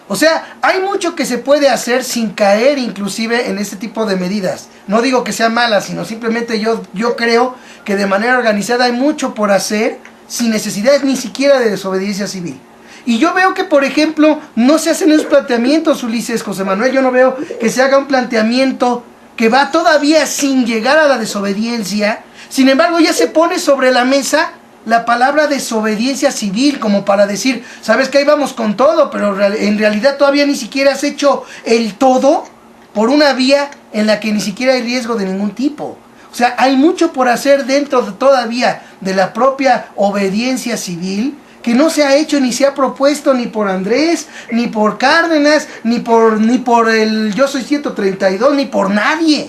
O sea, hay mucho que se puede hacer sin caer inclusive en este tipo de medidas. No digo que sea mala, sino simplemente yo creo que de manera organizada hay mucho por hacer sin necesidad ni siquiera de desobediencia civil. Y yo veo que, por ejemplo, no se hacen esos planteamientos, Ulises, José Manuel. Yo no veo que se haga un planteamiento que va todavía sin llegar a la desobediencia. Sin embargo, ya se pone sobre la mesa la palabra desobediencia civil, como para decir, sabes que ahí vamos con todo, pero en realidad todavía ni siquiera has hecho el todo por una vía en la que ni siquiera hay riesgo de ningún tipo. O sea, hay mucho por hacer dentro todavía de la propia obediencia civil que no se ha hecho ni se ha propuesto ni por Andrés, ni por Cárdenas, ni por el Yo Soy 132, ni por nadie.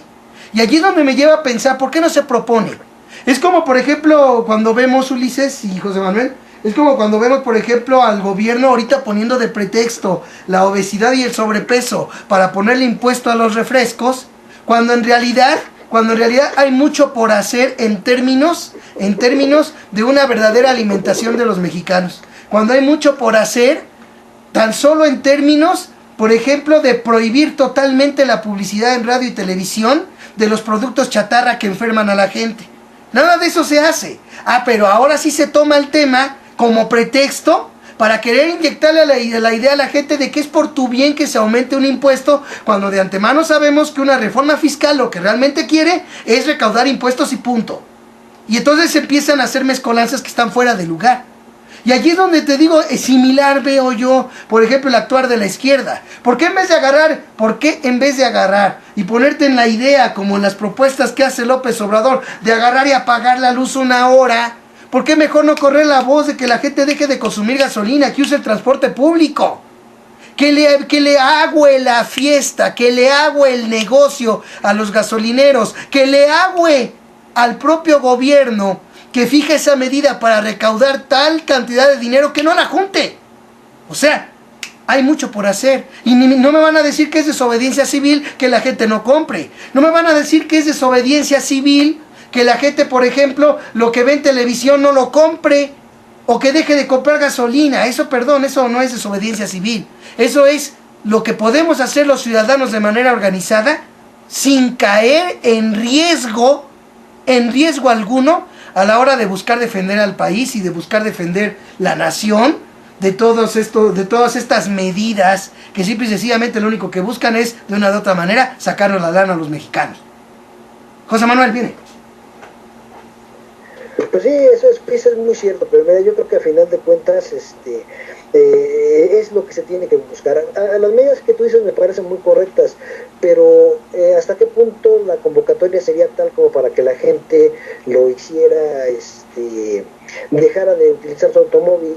Y allí es donde me lleva a pensar, ¿por qué no se propone? Es como, por ejemplo, cuando vemos, Ulises y José Manuel, es como cuando vemos, por ejemplo, al gobierno ahorita poniendo de pretexto la obesidad y el sobrepeso para ponerle impuesto a los refrescos, cuando en realidad hay mucho por hacer en términos de una verdadera alimentación de los mexicanos. Cuando hay mucho por hacer, tan solo en términos, por ejemplo, de prohibir totalmente la publicidad en radio y televisión de los productos chatarra que enferman a la gente. Nada de eso se hace. Pero ahora sí se toma el tema como pretexto para querer inyectarle la idea a la gente de que es por tu bien que se aumente un impuesto, cuando de antemano sabemos que una reforma fiscal lo que realmente quiere es recaudar impuestos y punto. Y entonces se empiezan a hacer mezcolanzas que están fuera de lugar. Y allí es donde te digo, es similar veo yo, por ejemplo, el actuar de la izquierda. ¿Por qué en vez de agarrar y ponerte en la idea, como en las propuestas que hace López Obrador, de agarrar y apagar la luz una hora, ¿por qué mejor no correr la voz de que la gente deje de consumir gasolina, que use el transporte público? Que le agüe la fiesta, que le agüe el negocio a los gasolineros, que le agüe al propio gobierno que fija esa medida para recaudar tal cantidad de dinero que no la junte. O sea, hay mucho por hacer. Y no me van a decir que es desobediencia civil que la gente no compre. No me van a decir que es desobediencia civil que la gente, por ejemplo, lo que ve en televisión no lo compre, o que deje de comprar gasolina. Eso no es desobediencia civil. Eso es lo que podemos hacer los ciudadanos de manera organizada, sin caer en riesgo alguno, a la hora de buscar defender al país y de buscar defender la nación de todas estas medidas que simple y sencillamente lo único que buscan es, de una u otra manera, sacarnos la lana a los mexicanos. José Manuel, viene. Pues sí, eso es muy cierto, pero mira, yo creo que a final de cuentas es lo que se tiene que buscar. A las medidas que tú dices me parecen muy correctas, pero ¿hasta qué punto la convocatoria sería tal como para que la gente lo hiciera, dejara de utilizar su automóvil,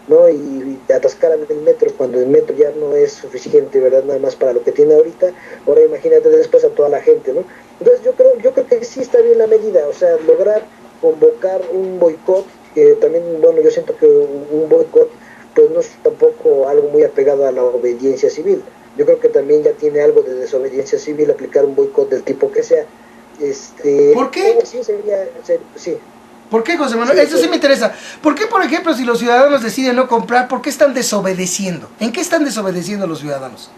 ¿no? Y atascaran el metro, cuando el metro ya no es suficiente, ¿verdad? Nada más para lo que tiene ahorita. Ahora imagínate después a toda la gente, ¿no? Entonces yo creo que sí está bien la medida, o sea, lograr convocar un boicot, que también, bueno, yo siento que un boicot pues no es tampoco algo muy apegado a la obediencia civil. Yo creo que también ya tiene algo de desobediencia civil aplicar un boicot del tipo que sea. ¿Por qué? Sí, sí. ¿Por qué, José Manuel? Eso sí me interesa. ¿Por qué, por ejemplo, si los ciudadanos deciden no comprar, por qué están desobedeciendo? ¿En qué están desobedeciendo los ciudadanos?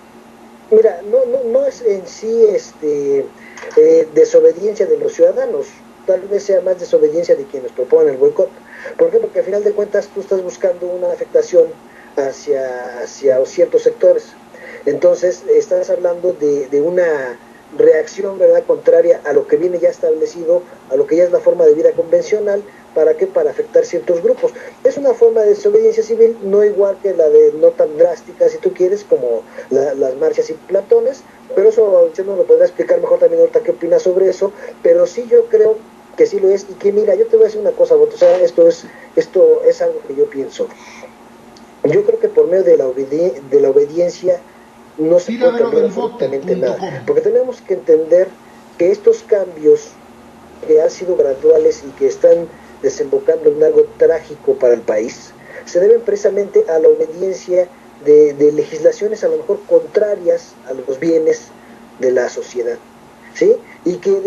Mira, no es en sí desobediencia de los ciudadanos, tal vez sea más desobediencia de quienes proponen el boicot. ¿Por qué? Porque al final de cuentas tú estás buscando una afectación hacia ciertos sectores. Entonces estás hablando de una reacción, ¿verdad?, contraria a lo que viene ya establecido, a lo que ya es la forma de vida convencional. ¿Para qué? Para afectar ciertos grupos. Es una forma de desobediencia civil, no igual que la de no tan drástica, si tú quieres, como las marchas y plantones, pero eso yo no lo podrá explicar mejor también ahorita qué opinas sobre eso, pero sí yo creo que sí lo es, y que mira, yo te voy a decir una cosa, o sea, esto es algo que yo pienso. Yo creo que por medio de la obediencia no se puede cambiar absolutamente nada, porque tenemos que entender que estos cambios que han sido graduales y que están desembocando en algo trágico para el país, se deben precisamente a la obediencia de legislaciones a lo mejor contrarias a los bienes de la sociedad, ¿sí? Y que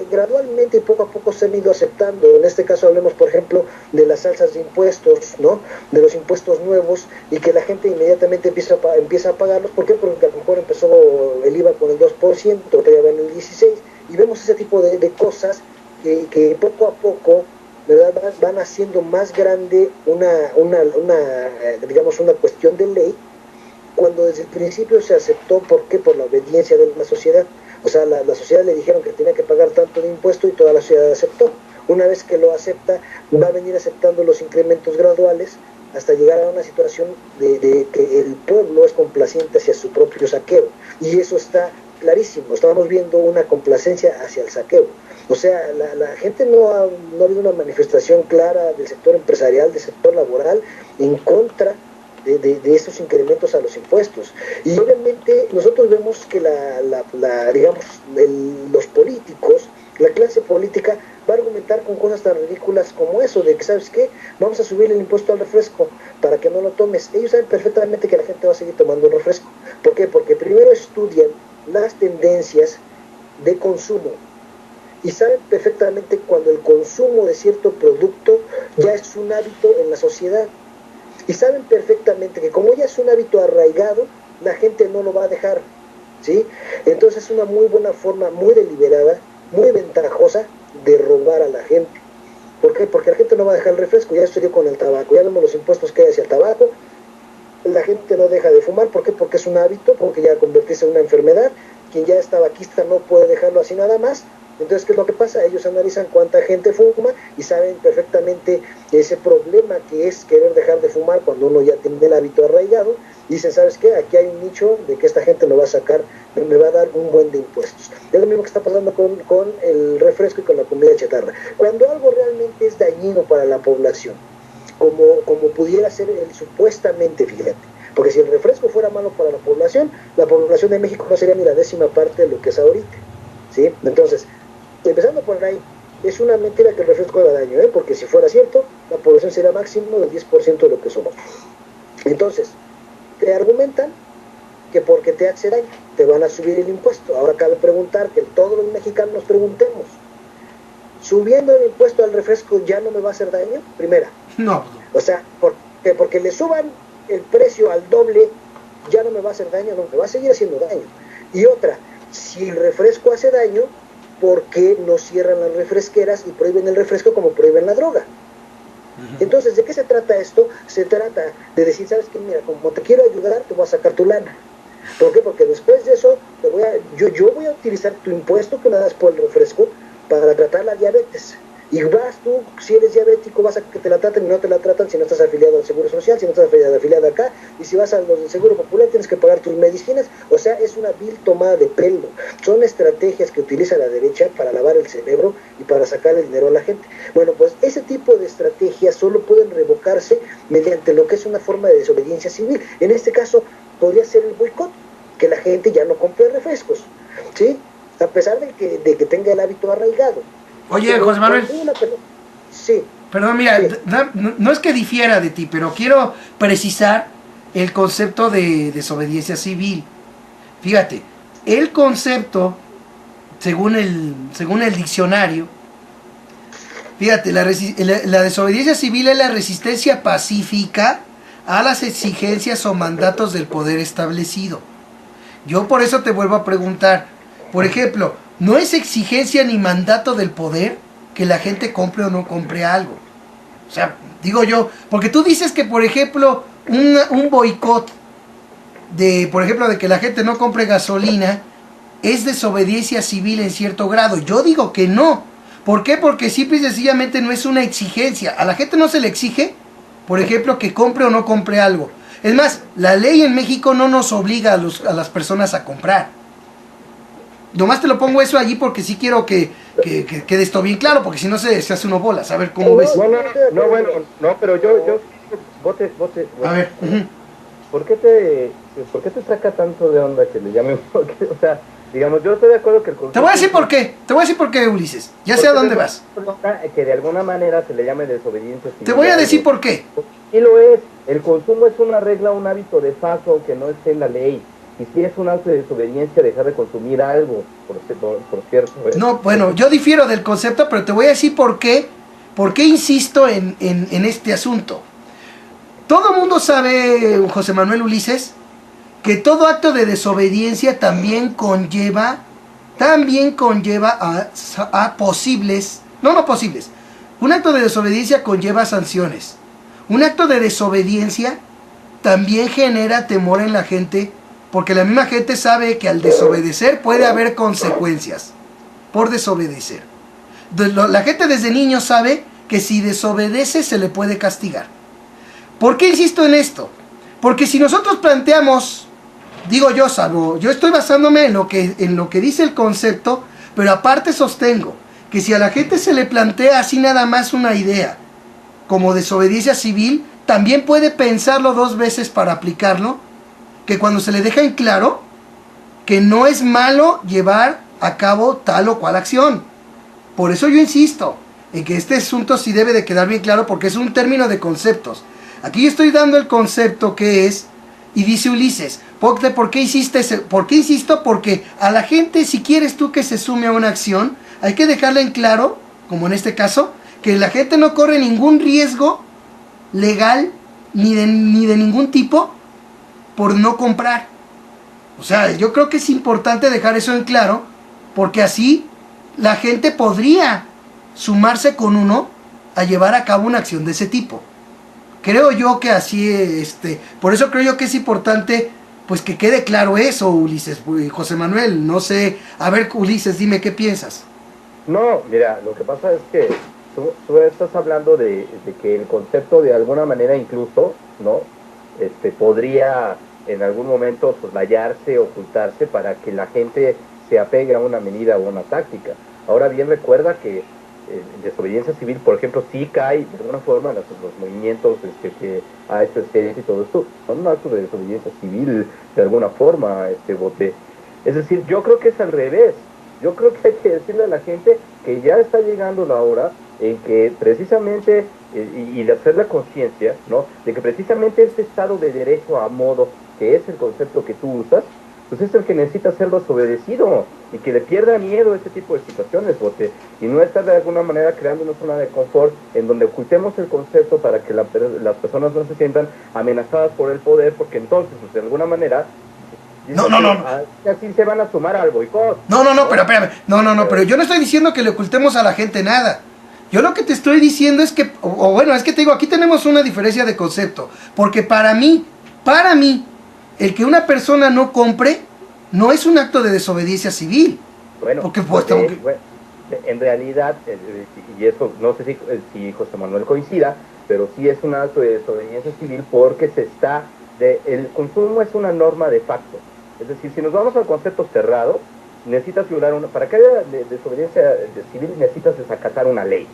gradualmente y poco a poco se han ido aceptando. En este caso hablemos, por ejemplo, de las alzas de impuestos, ¿no?, de los impuestos nuevos, y que la gente inmediatamente empieza a pagarlos. ¿Por qué? Porque a lo mejor empezó el IVA con el 2%, ya va en el 16%, y vemos ese tipo de cosas que poco a poco, ¿verdad?, van haciendo más grande digamos, una cuestión de ley, cuando desde el principio se aceptó. ¿Por qué? Por la obediencia de la sociedad. O sea, la sociedad le dijeron que tenía que pagar tanto de impuesto y toda la sociedad aceptó. Una vez que lo acepta, va a venir aceptando los incrementos graduales hasta llegar a una situación de que el pueblo es complaciente hacia su propio saqueo. Y eso está clarísimo. Estamos viendo una complacencia hacia el saqueo. O sea, la gente no ha habido una manifestación clara del sector empresarial, del sector laboral, en contra de esos incrementos a los impuestos. Y obviamente nosotros vemos que digamos, los políticos, la clase política, va a argumentar con cosas tan ridículas como eso, de que, ¿sabes qué?, vamos a subir el impuesto al refresco para que no lo tomes. Ellos saben perfectamente que la gente va a seguir tomando el refresco. ¿Por qué? Porque primero estudian las tendencias de consumo, y saben perfectamente cuando el consumo de cierto producto ya es un hábito en la sociedad. Y saben perfectamente que como ya es un hábito arraigado, la gente no lo va a dejar, ¿sí? Entonces es una muy buena forma, muy deliberada, muy ventajosa de robar a la gente. ¿Por qué? Porque la gente no va a dejar el refresco. Ya estudió con el tabaco, ya vemos los impuestos que hay hacia el tabaco. La gente no deja de fumar. ¿Por qué? Porque es un hábito, porque ya convertirse en una enfermedad. Quien ya es tabaquista no puede dejarlo así nada más. Entonces, ¿qué es lo que pasa? Ellos analizan cuánta gente fuma y saben perfectamente ese problema que es querer dejar de fumar cuando uno ya tiene el hábito arraigado. Y dicen, ¿sabes qué? Aquí hay un nicho de que esta gente me va a dar un buen de impuestos. Es lo mismo que está pasando con el refresco y con la comida chatarra. Cuando algo realmente es dañino para la población, como pudiera ser supuestamente, fíjate, porque si el refresco fuera malo para la población de México no sería ni la 10ª parte de lo que es ahorita, ¿sí? Entonces, empezando por ahí, es una mentira que el refresco haga daño, porque si fuera cierto, la población sería máximo del 10% de lo que somos. Entonces, te argumentan que porque te hace daño, te van a subir el impuesto. Ahora cabe preguntar, que todos los mexicanos nos preguntemos, ¿subiendo el impuesto al refresco ya no me va a hacer daño? Primera. No. O sea, porque le suban el precio al doble, ya no me va a hacer daño. No, me va a seguir haciendo daño. Y otra, si el refresco hace daño, ¿por qué no cierran las refresqueras y prohíben el refresco como prohíben la droga? Entonces, ¿de qué se trata esto? Se trata de decir, ¿sabes qué? Mira, como te quiero ayudar, te voy a sacar tu lana. ¿Por qué? Porque después de eso, yo voy a utilizar tu impuesto que me das por el refresco para tratar la diabetes. Y vas tú, si eres diabético, vas a que te la traten y no te la tratan si no estás afiliado al Seguro Social, si no estás afiliado acá, y si vas a los del Seguro Popular tienes que pagar tus medicinas. O sea, es una vil tomada de pelo. Son estrategias que utiliza la derecha para lavar el cerebro y para sacar el dinero a la gente. Bueno, pues ese tipo de estrategias solo pueden revocarse mediante lo que es una forma de desobediencia civil. En este caso, podría ser el boicot, que la gente ya no compre refrescos, ¿sí? A pesar de que tenga el hábito arraigado. Oye, José Manuel. Sí. Perdón, mira, sí. No es que difiera de ti, pero quiero precisar el concepto de desobediencia civil. Fíjate, el concepto, según el diccionario, Fíjate, la desobediencia civil es la resistencia pacífica a las exigencias o mandatos del poder establecido. Yo por eso te vuelvo a preguntar, por ejemplo, ¿no es exigencia ni mandato del poder que la gente compre o no compre algo? O sea, digo yo, porque tú dices que, por ejemplo, un boicot de, por ejemplo, de que la gente no compre gasolina es desobediencia civil en cierto grado. Yo digo que no. ¿Por qué? Porque simple y sencillamente no es una exigencia. A la gente no se le exige, por ejemplo, que compre o no compre algo. Es más, la ley en México no nos obliga a las personas a comprar. Nomás te lo pongo eso allí porque sí quiero que quede esto bien claro, porque si no se hace uno bolas. A ver, ¿cómo ves? No, pero yo vote. A ver. ¿Por qué te saca tanto de onda que le llame? Porque, o sea, digamos, yo estoy de acuerdo que el Te voy a decir por qué, Ulises. Ya sé a dónde vas. Que de alguna manera se le llame desobediencia civil. Te voy a decir por qué. Sí lo es. El consumo es una regla, un hábito de paso, aunque no esté en la ley. Y si es un acto de desobediencia dejar de consumir algo, por cierto. No, bueno, yo difiero del concepto, pero te voy a decir por qué insisto en este asunto. Todo mundo sabe, José Manuel Ulises, que todo acto de desobediencia también conlleva a posibles, no posibles, un acto de desobediencia conlleva sanciones. Un acto de desobediencia también genera temor en la gente, porque la misma gente sabe que al desobedecer puede haber consecuencias por desobedecer. La gente desde niño sabe que si desobedece se le puede castigar. ¿Por qué insisto en esto? Porque si nosotros planteamos, digo yo, salvo, yo estoy basándome en lo que dice el concepto, pero aparte sostengo que si a la gente se le plantea así nada más una idea, como desobediencia civil, también puede pensarlo dos veces para aplicarlo, que cuando se le deja en claro que no es malo llevar a cabo tal o cual acción. Por eso yo insisto en que este asunto sí debe de quedar bien claro, porque es un término de conceptos. Aquí yo estoy dando el concepto que es, y dice Ulises, ¿por qué insisto? Porque a la gente, si quieres tú que se sume a una acción, hay que dejarle en claro, como en este caso, que la gente no corre ningún riesgo legal ni de ningún tipo por no comprar. O sea, yo creo que es importante dejar eso en claro, porque así la gente podría sumarse con uno a llevar a cabo una acción de ese tipo. Creo yo que así, por eso creo yo que es importante, pues que quede claro eso, Ulises. José Manuel, no sé, a ver, Ulises, dime qué piensas. No, mira, lo que pasa es que tú estás hablando de que el concepto de alguna manera incluso, ¿no? Podría en algún momento soslayarse, ocultarse para que la gente se apegue a una medida o una táctica. Ahora bien, recuerda que desobediencia civil, por ejemplo, sí cae de alguna forma los movimientos que ha hecho y todo esto, son un acto de desobediencia civil de alguna forma, bote. Es decir, yo creo que es al revés. Yo creo que hay que decirle a la gente que ya está llegando la hora en que precisamente, y de hacer la conciencia, ¿no?, de que precisamente este Estado de Derecho a modo, que es el concepto que tú usas, pues es el que necesita ser desobedecido y que le pierda miedo a este tipo de situaciones, bote, y no estar de alguna manera creando una zona de confort en donde ocultemos el concepto para que las personas no se sientan amenazadas por el poder, porque entonces, pues, de alguna manera, No. así se van a sumar al boicot. No, pero espérame. No, pero yo no estoy diciendo que le ocultemos a la gente nada. Yo lo que te estoy diciendo es que, es que te digo, aquí tenemos una diferencia de concepto. Porque para mí, el que una persona no compre, no es un acto de desobediencia civil. Bueno, porque, en realidad, y eso no sé si José Manuel coincida, pero sí es un acto de desobediencia civil porque el consumo es una norma de facto. Es decir, si nos vamos al concepto cerrado, necesitas violar para que haya desobediencia civil necesitas desacatar una ley.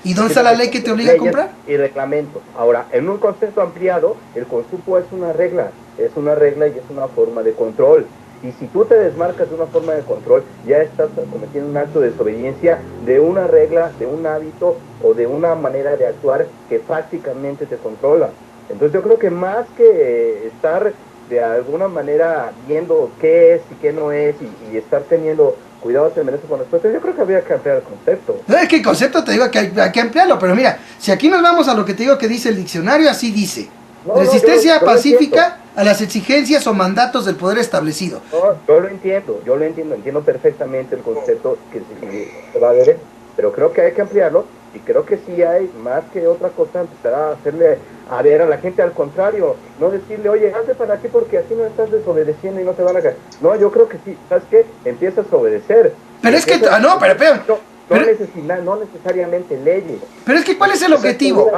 ¿Y dónde está la ley que te obliga a comprar? Y reglamentos. Ahora, en un concepto ampliado, el consumo es una regla y es una forma de control. Y si tú te desmarcas de una forma de control, ya estás cometiendo un acto de desobediencia de una regla, de un hábito o de una manera de actuar que prácticamente te controla. Entonces yo creo que más que estar de alguna manera viendo qué es y qué no es y estar teniendo cuidado se merece con respeto. Yo creo que habría que ampliar el concepto. No, es que el concepto te digo que hay que ampliarlo, pero mira, si aquí nos vamos a lo que te digo que dice el diccionario, así dice. Resistencia pacífica a las exigencias o mandatos del poder establecido. No, yo lo entiendo perfectamente el concepto que se va a ver, pero creo que hay que ampliarlo y creo que sí hay más que otra cosa empezar a hacerle a ver a la gente al contrario, no decirle, oye, hazte para aquí porque así no estás desobedeciendo y no te van a caer. No, yo creo que sí, ¿sabes qué? Empiezas a obedecer. Pero es que, no necesariamente leyes. Pero es que, ¿cuál es el objetivo?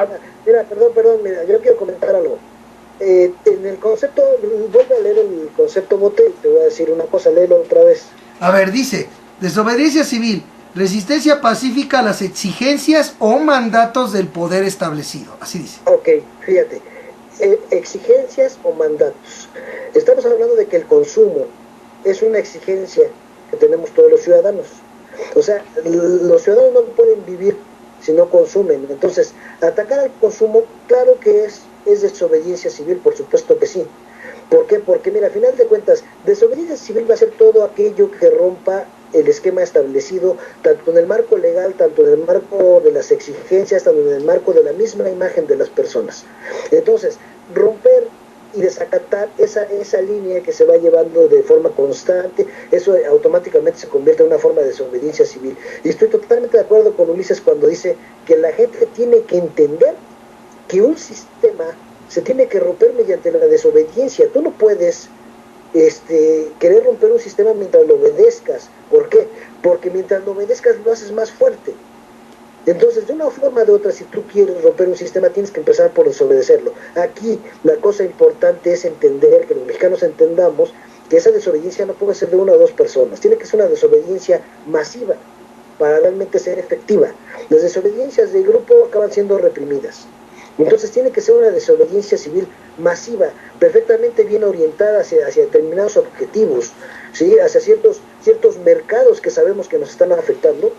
Mira, perdón, yo quiero comentar algo. En el concepto, vuelve a leer el concepto bote y te voy a decir una cosa, léelo otra vez. A ver, dice, desobediencia civil, resistencia pacífica a las exigencias o mandatos del poder establecido, así dice. Ok, fíjate, exigencias o mandatos. Estamos hablando de que el consumo es una exigencia que tenemos todos los ciudadanos. O sea, los ciudadanos no pueden vivir si no consumen. Entonces, atacar al consumo, claro que es desobediencia civil, por supuesto que sí. ¿Por qué? Porque mira, a final de cuentas, desobediencia civil va a ser todo aquello que rompa el esquema establecido, tanto en el marco legal, tanto en el marco de las exigencias, tanto en el marco de la misma imagen de las personas. Entonces, romper y desacatar esa línea que se va llevando de forma constante, eso automáticamente se convierte en una forma de desobediencia civil. Y estoy totalmente de acuerdo con Ulises cuando dice que la gente tiene que entender que un sistema se tiene que romper mediante la desobediencia. Tú no puedes querer romper un sistema mientras lo obedezcas. ¿Por qué? Porque mientras lo obedezcas lo haces más fuerte. Entonces, de una forma o de otra, si tú quieres romper un sistema, tienes que empezar por desobedecerlo. Aquí la cosa importante es entender, que los mexicanos entendamos que esa desobediencia no puede ser de una o dos personas, tiene que ser una desobediencia masiva para realmente ser efectiva. Las desobediencias de grupo acaban siendo reprimidas. Entonces tiene que ser una desobediencia civil masiva, perfectamente bien orientada hacia determinados objetivos, ¿sí? Hacia ciertos mercados que sabemos que nos están afectando.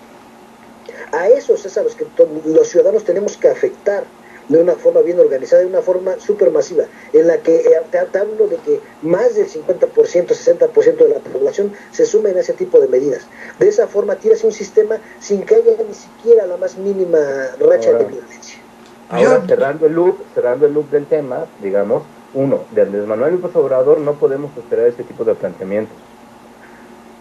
A esos es a los que los ciudadanos tenemos que afectar de una forma bien organizada, de una forma súper masiva, en la que te hablo de que más del 50%, 60% de la población se sumen a ese tipo de medidas. De esa forma tiras un sistema sin que haya ni siquiera la más mínima racha de violencia. Ahora, cerrando el loop del tema, digamos, uno, de Andrés Manuel López Obrador no podemos esperar ese tipo de planteamientos.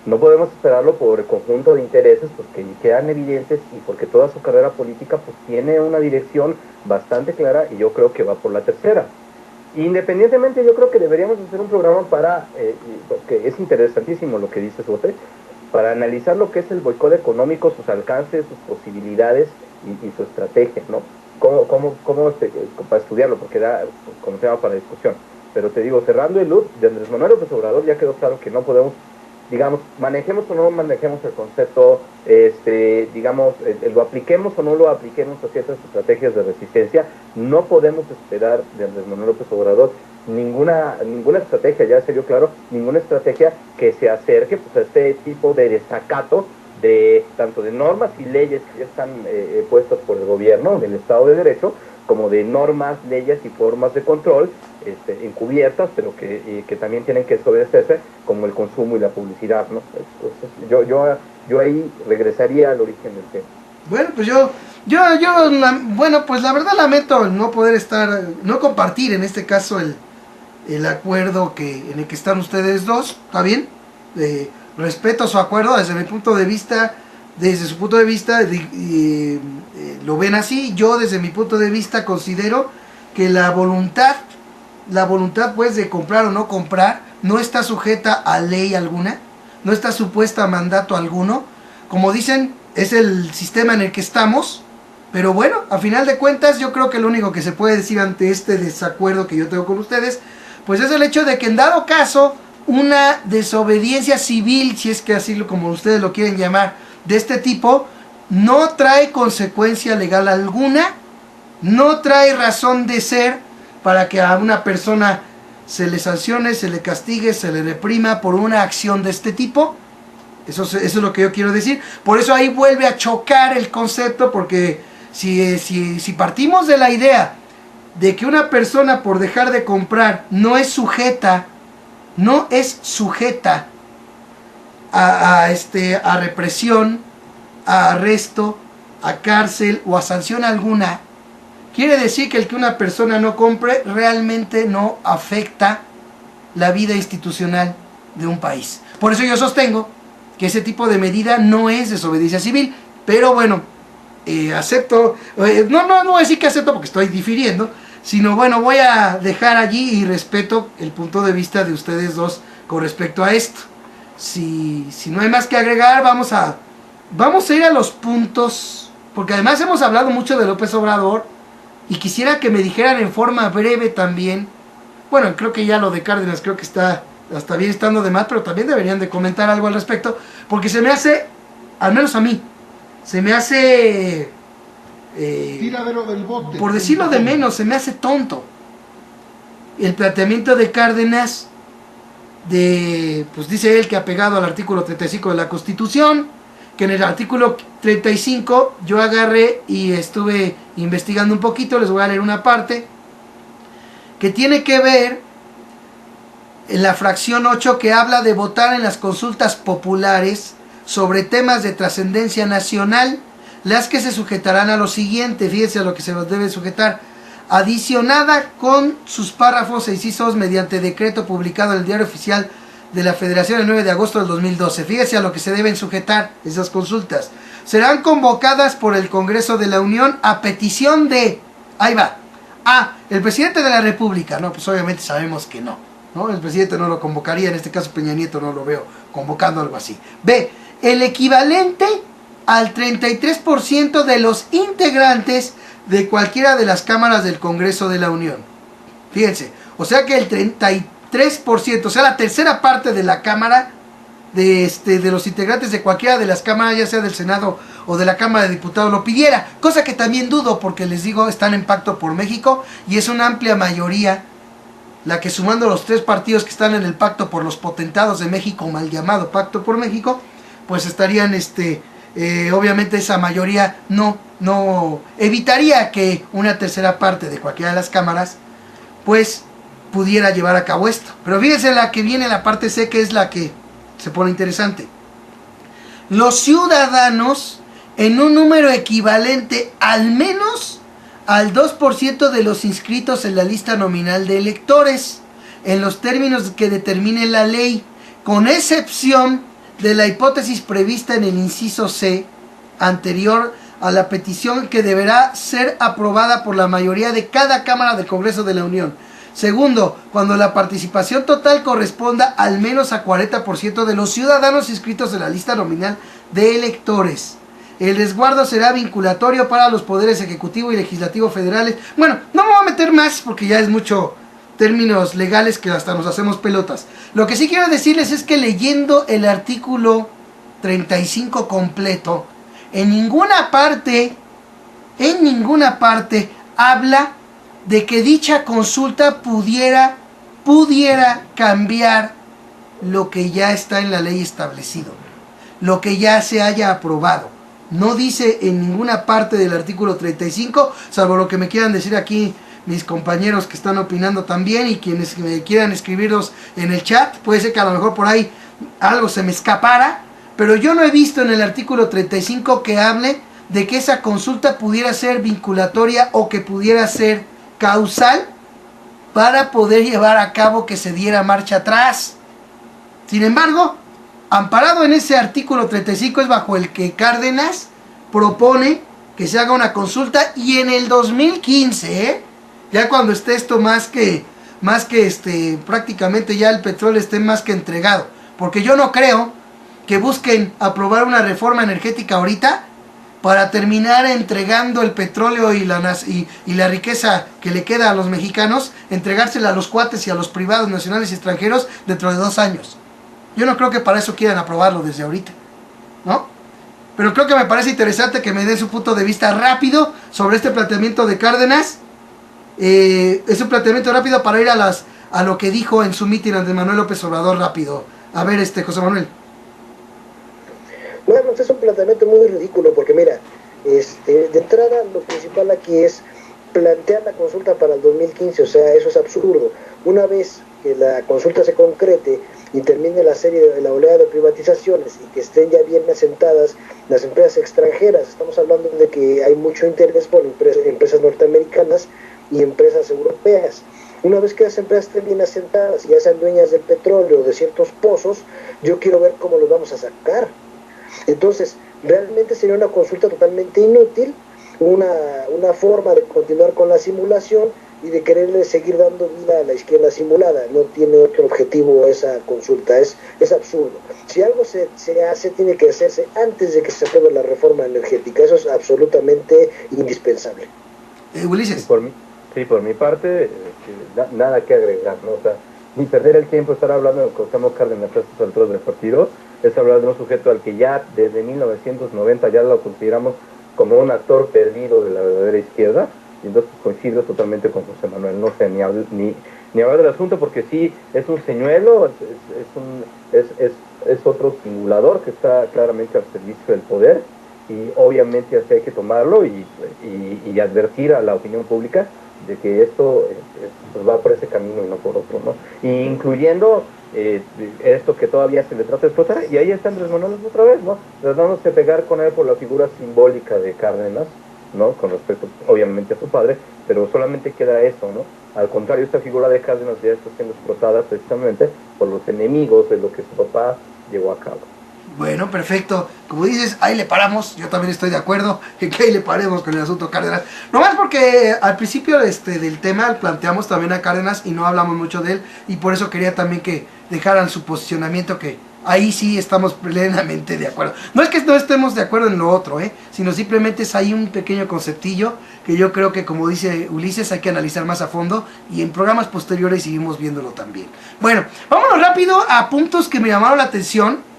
No podemos esperarlo por el conjunto de intereses, porque quedan evidentes y porque toda su carrera política pues tiene una dirección bastante clara y yo creo que va por la tercera. Independientemente, yo creo que deberíamos hacer un programa para, porque es interesantísimo lo que dice Bote, para analizar lo que es el boicot económico, sus alcances, sus posibilidades y su estrategia, ¿no? Para estudiarlo, porque da como tema para discusión. Pero te digo, cerrando el loop de Andrés Manuel López Obrador, ya quedó claro que no podemos, digamos, manejemos o no manejemos el concepto, digamos, lo apliquemos o no lo apliquemos a ciertas estrategias de resistencia, no podemos esperar de Andrés Manuel López Obrador ninguna estrategia, ya se dio claro, ninguna estrategia que se acerque pues, a este tipo de desacato de tanto de normas y leyes que ya están puestas por el gobierno del Estado de Derecho, como de normas, leyes y formas de control encubiertas, pero que también tienen que desobedecerse, como el consumo y la publicidad, ¿no? Entonces, yo ahí regresaría al origen del tema. Bueno, pues pues la verdad lamento no poder no compartir en este caso el acuerdo en el que están ustedes dos, ¿está bien? Respeto su acuerdo desde su punto de vista, lo ven así. Yo desde mi punto de vista considero que la voluntad pues de comprar o no comprar no está sujeta a ley alguna, no está supuesta a mandato alguno. Como dicen, es el sistema en el que estamos, pero bueno, a final de cuentas yo creo que lo único que se puede decir ante este desacuerdo que yo tengo con ustedes, pues es el hecho de que en dado caso una desobediencia civil, si es que así como ustedes lo quieren llamar, de este tipo, no trae consecuencia legal alguna, no trae razón de ser para que a una persona se le sancione, se le castigue, se le reprima por una acción de este tipo. Eso es lo que yo quiero decir. Por eso ahí vuelve a chocar el concepto, porque si partimos de la idea de que una persona por dejar de comprar no es sujeta a represión, a arresto, a cárcel o a sanción alguna, quiere decir que el que una persona no compre realmente no afecta la vida institucional de un país. Por eso yo sostengo que ese tipo de medida no es desobediencia civil, pero bueno, acepto, no voy a decir que acepto porque estoy difiriendo, sino bueno, voy a dejar allí y respeto el punto de vista de ustedes dos con respecto a esto. Si no hay más que agregar, vamos a ir a los puntos, porque además hemos hablado mucho de López Obrador, y quisiera que me dijeran en forma breve también, bueno, creo que ya lo de Cárdenas creo que está hasta bien estando de más, pero también deberían de comentar algo al respecto, porque se me hace, al menos a mí, se me hace, tiradero del bote, por decirlo de menos, se me hace tonto el planteamiento de Cárdenas, pues dice él que apegado al artículo 35 de la Constitución, que en el artículo 35 yo agarré y estuve investigando un poquito, les voy a leer una parte, que tiene que ver en la fracción 8, que habla de votar en las consultas populares sobre temas de trascendencia nacional, las que se sujetarán a lo siguiente, fíjense a lo que se nos debe sujetar, adicionada con sus párrafos e incisos mediante decreto publicado en el Diario Oficial de la Federación el 9 de agosto del 2012. Fíjese a lo que se deben sujetar esas consultas. Serán convocadas por el Congreso de la Unión a petición de, ahí va, A, el presidente de la República. No, pues obviamente sabemos que no, el presidente no lo convocaría, en este caso Peña Nieto no lo veo convocando algo así. B, el equivalente al 33% de los integrantes de cualquiera de las cámaras del Congreso de la Unión. Fíjense, o sea que el 33%, o sea la tercera parte de la Cámara, de los integrantes de cualquiera de las cámaras, ya sea del Senado o de la Cámara de Diputados, lo pidiera, cosa que también dudo, porque les digo, están en Pacto por México y es una amplia mayoría la que, sumando los tres partidos que están en el Pacto por los Potentados de México, mal llamado Pacto por México, pues estarían, obviamente esa mayoría no evitaría que una tercera parte de cualquiera de las cámaras pues pudiera llevar a cabo esto. Pero fíjense la que viene, la parte C, que es la que se pone interesante. Los ciudadanos, en un número equivalente al menos al 2% de los inscritos en la lista nominal de electores, en los términos que determine la ley, con excepción de la hipótesis prevista en el inciso C, anterior a la petición, que deberá ser aprobada por la mayoría de cada Cámara del Congreso de la Unión. Segundo, cuando la participación total corresponda al menos a 40% de los ciudadanos inscritos en la lista nominal de electores. El resguardo será vinculatorio para los poderes ejecutivo y legislativo federales. Bueno, no me voy a meter más porque ya es mucho términos legales que hasta nos hacemos pelotas. Lo que sí quiero decirles es que leyendo el artículo 35 completo, en ninguna parte habla de que dicha consulta pudiera cambiar lo que ya está en la ley establecido, lo que ya se haya aprobado. No dice en ninguna parte del artículo 35, salvo lo que me quieran decir aquí mis compañeros que están opinando también, y quienes me quieran escribirlos en el chat. Puede ser que a lo mejor por ahí algo se me escapara, pero yo no he visto en el artículo 35 que hable de que esa consulta pudiera ser vinculatoria o que pudiera ser causal para poder llevar a cabo que se diera marcha atrás. Sin embargo, amparado en ese artículo 35 es bajo el que Cárdenas propone que se haga una consulta, y en el 2015, ya cuando esté esto más que prácticamente ya el petróleo esté más que entregado, porque yo no creo que busquen aprobar una reforma energética ahorita para terminar entregando el petróleo y la riqueza que le queda a los mexicanos, entregársela a los cuates y a los privados nacionales y extranjeros dentro de 2 años. Yo no creo que para eso quieran aprobarlo desde ahorita, ¿no? Pero creo que me parece interesante que me den su punto de vista rápido sobre este planteamiento de Cárdenas. Es un planteamiento rápido para ir a lo que dijo en su mitin Andrés Manuel López Obrador, rápido. A ver, José Manuel. Bueno, este es un planteamiento muy ridículo, porque mira, de entrada lo principal aquí es plantear la consulta para el 2015, o sea, eso es absurdo. Una vez que la consulta se concrete y termine la oleada de privatizaciones y que estén ya bien asentadas las empresas extranjeras. Estamos hablando de que hay mucho interés por empresas norteamericanas y empresas europeas. Una vez que las empresas estén bien asentadas y ya sean dueñas del petróleo, de ciertos pozos, yo quiero ver cómo los vamos a sacar. Entonces, realmente sería una consulta totalmente inútil, una forma de continuar con la simulación y de quererle seguir dando vida a la izquierda simulada. No tiene otro objetivo esa consulta, es absurdo. Si algo se hace, tiene que hacerse antes de que se apruebe la reforma energética. Eso es absolutamente indispensable. Ulises. Por mi parte, nada que agregar, ¿no? O sea, ni perder el tiempo estar hablando de Cuauhtémoc Cárdenas a estas alturas del partido, es hablar de un sujeto al que ya desde 1990 ya lo consideramos como un actor perdido de la verdadera izquierda, y entonces coincido totalmente con José Manuel. No sé ni hablar del asunto, porque sí es un señuelo, es otro simulador que está claramente al servicio del poder, y obviamente así hay que tomarlo y advertir a la opinión pública de que esto pues va por ese camino y no por otro, ¿no? Y incluyendo esto que todavía se le trata de explotar, y ahí está Andrés Manuel otra vez, ¿no? Tratándose de pegar con él por la figura simbólica de Cárdenas, ¿no? Con respecto obviamente a su padre, pero solamente queda eso, ¿no? Al contrario, esta figura de Cárdenas ya está siendo explotada precisamente por los enemigos de lo que su papá llevó a cabo. Bueno, perfecto. Como dices, ahí le paramos. Yo también estoy de acuerdo en que ahí le paremos con el asunto Cárdenas. No más porque al principio del tema planteamos también a Cárdenas y no hablamos mucho de él. Y por eso quería también que dejaran su posicionamiento, que ahí sí estamos plenamente de acuerdo. No es que no estemos de acuerdo en lo otro, sino simplemente es ahí un pequeño conceptillo que yo creo que, como dice Ulises, hay que analizar más a fondo. Y en programas posteriores seguimos viéndolo también. Bueno, vámonos rápido a puntos que me llamaron la atención.